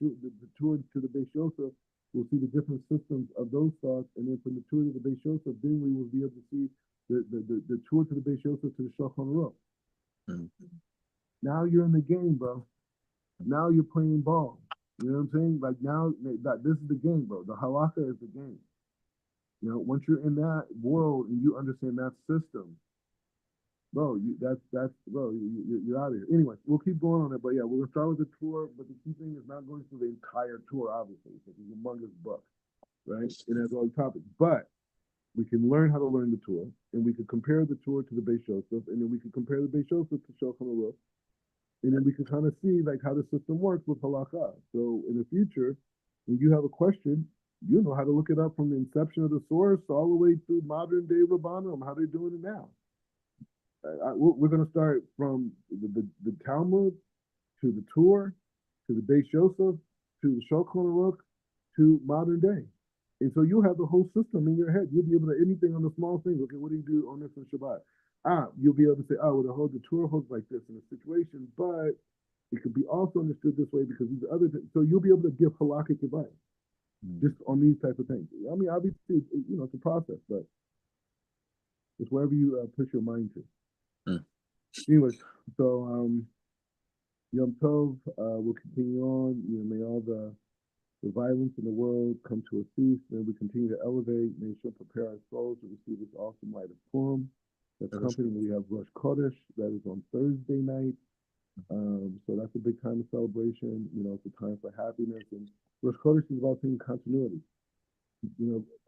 tour to the Beis Yosef, we'll see the different systems of those thoughts, and then from the tour to the Beis Yosef, then we will be able to see the tour to the Beis Yosef to the Shulchan Aruch. Now you're in the game, bro. Now you're playing ball. You know what I'm saying? Like now, this is the game, bro. The halakha is the game. Once you're in that world and you understand that system, bro, bro, you're out of here. Anyway, we'll keep going on it, but yeah, we're gonna start with the tour. But the key thing is not going through the entire tour. Obviously, it's a humongous book, right? It has all the topics, but we can learn how to learn the tour, and we can compare the tour to the Beis Yosef, and then we can compare the Beis Yosef to Shulchan Aruch, and then we can kind of see like how the system works with halakha. So in the future, when you have a question, you know how to look it up from the inception of the source all the way through modern day Rabbanim, how they're doing it now. We're going to start from the Talmud to the Torah to the Beis Yosef to the Shulchan Aruch to modern day. And so you'll have the whole system in your head. You'll be able to anything on the small things. Okay, what do you do on this on Shabbat? You'll be able to say, well, the Torah holds like this in a situation, but it could be also understood this way because these other things. So you'll be able to give halakhic advice just on these types of things. I mean, obviously, it's a process, but it's wherever you push your mind to. Anyway, so Yom Tov will continue on. May all the violence in the world come to a cease. May we continue to elevate. May Hashem prepare our souls to receive this awesome light of Purim. That's accompanied. We have Rosh Chodesh. That is on Thursday night. So that's a big time of celebration. It's a time for happiness. And Rosh Chodesh is about seeing continuity.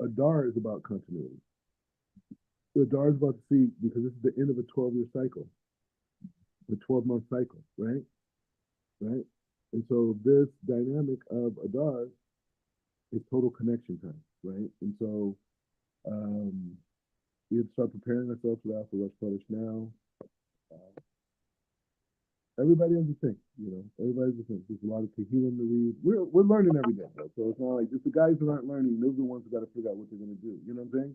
Adar is about continuity. Adar is about to see, because this is the end of a 12-year cycle, a 12-month cycle, right? Right? And so this dynamic of Adar is total connection time, right? And so we have to start preparing ourselves for that, for Rosh Chodesh now. Everybody has a thing, everybody's a thing. There's a lot of Tehillim to read. We're learning every day, though. So it's not like just the guys who aren't learning, those are the ones who got to figure out what they're going to do. You know what I'm saying?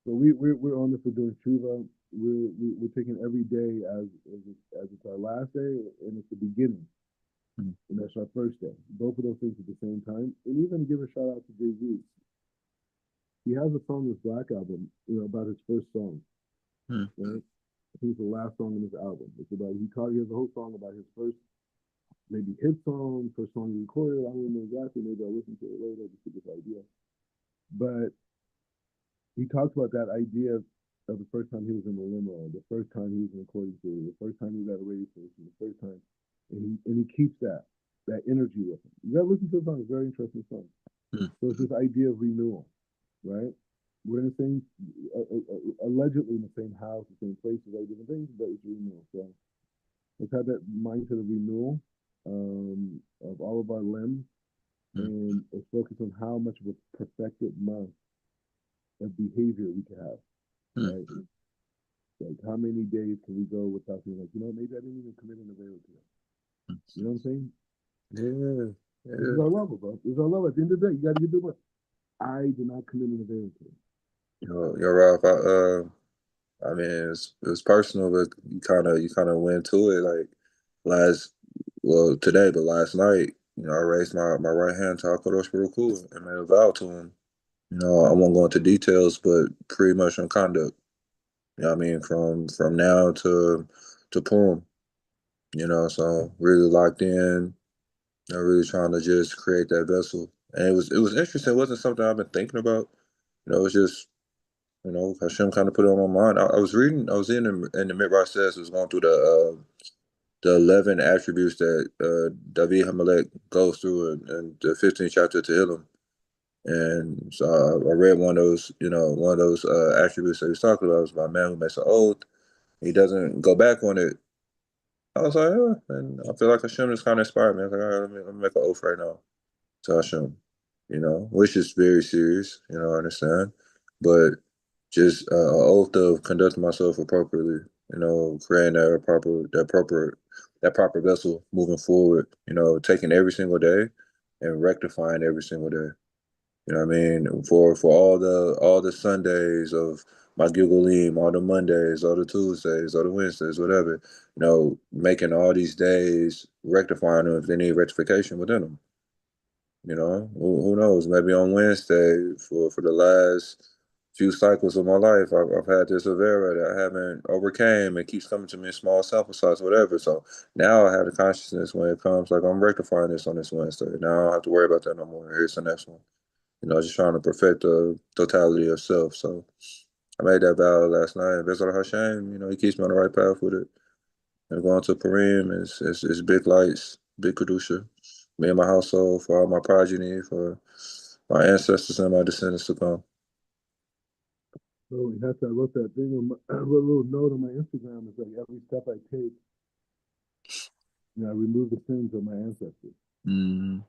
So we're on this. We're doing tshuva. We're taking every day as it's our last day and it's the beginning, and that's our first day. Both of those things at the same time. And even give a shout out to Jay-Z. He has a song on his Black album, about his first song, right? I think it's the last song in his album. It's about he has a whole song about his first maybe hit song, first song he recorded. I don't know exactly. Maybe I'll listen to it later just to get the idea. But he talks about that idea of the first time he was in the limo, the first time he was in a recording studio, the first time he was at a radio station, the first time, and he keeps that energy with him. You gotta listen to the song; it's a very interesting song. So it's this idea of renewal, right? We're in the same, allegedly in the same house, the same places, all different things, but it's renewal. So let's have that mindset of renewal of all of our limbs, and let's focus on how much of a perfected month of behavior we can have, right? Like how many days can we go without being like, maybe I didn't even commit an Avera today. You know what I'm saying? Yeah. This is our level, bro. This is our level. At the end of the day, you got to get the one. I did not commit an Avera today. You're Ralph. I mean, it was personal, but you kind of went to it today, but last night, I raised my right hand to Hakadosh Baruch Hu and made a vow to him. I won't go into details, but pretty much on conduct. I mean, from now to Purim. So really locked in. Really trying to just create that vessel, and it was interesting. It wasn't something I've been thinking about. It was just. Hashem kind of put it on my mind. I was in the Midrash says it was going through the 11 attributes that David Hamelech goes through in the 15th chapter to Tehillim. And so I read one of those attributes that he's talking about. It was about a man who makes an oath. He doesn't go back on it. I was like, and I feel like Hashem just kind of inspired me. I was like, all right, let me make an oath right now to Hashem, which is very serious, I understand. But just an oath of conducting myself appropriately, creating that proper vessel moving forward, taking every single day and rectifying every single day. You know what I mean? For all the Sundays of my Gilgalim, all the Mondays, all the Tuesdays, all the Wednesdays, whatever, making all these days, rectifying them if they need rectification within them. Who knows? Maybe on Wednesday for the last few cycles of my life, I've had this Avera that I haven't overcame and keeps coming to me in small sample size, whatever. So now I have the consciousness when it comes, like I'm rectifying this on this Wednesday. Now I don't have to worry about that no more. Here's the next one. Just trying to perfect the totality of self. So I made that vow last night. Bezalel Hashem, he keeps me on the right path with it. And going to Purim is big lights, big Kedusha. Me and my household, for all my progeny, for my ancestors and my descendants to come. So I wrote that thing I wrote a little note on my Instagram. It's like every step I take, I remove the sins of my ancestors. Mm-hmm.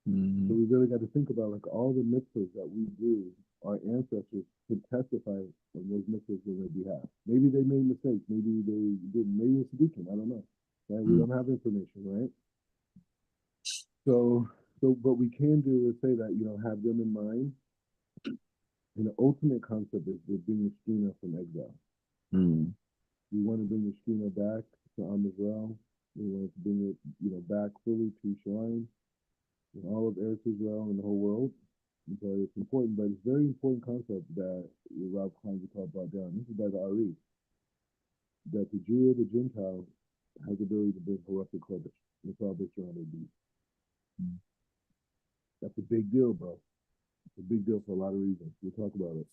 Mm-hmm. So we really got to think about like all the mitzvahs that we do. Our ancestors could testify on those mitzvahs on their behalf. Maybe they made mistakes. Maybe they didn't. Maybe it's deacon. I don't know. Right? We don't have information, right? So what we can do is say that, have them in mind. And the ultimate concept is to bring the Shekhinah from exile. Mm-hmm. We want to bring the Shekhinah back to Am Israel. We want to bring it, back fully to Sha'arei, in all of Eretz Israel and the whole world. And so it's important, but it's a very important concept that Rav Chaim Vital brought down. This is by the Ari, that the Jew or the Gentile has the ability to bring halachic kodesh. It's all based around their deeds. That's a big deal, bro. It's a big deal for a lot of reasons. We'll talk about it.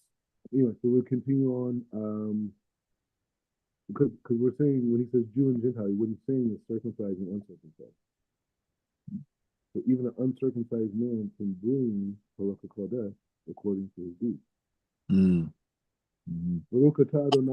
Anyway, so we'll continue on. Because we're saying, when he says Jew and Gentile, what he's saying is circumcised and uncircumcised. So even an uncircumcised man can bring halachic kodesh according to his deeds. Mm-hmm. Baruch atah Adonai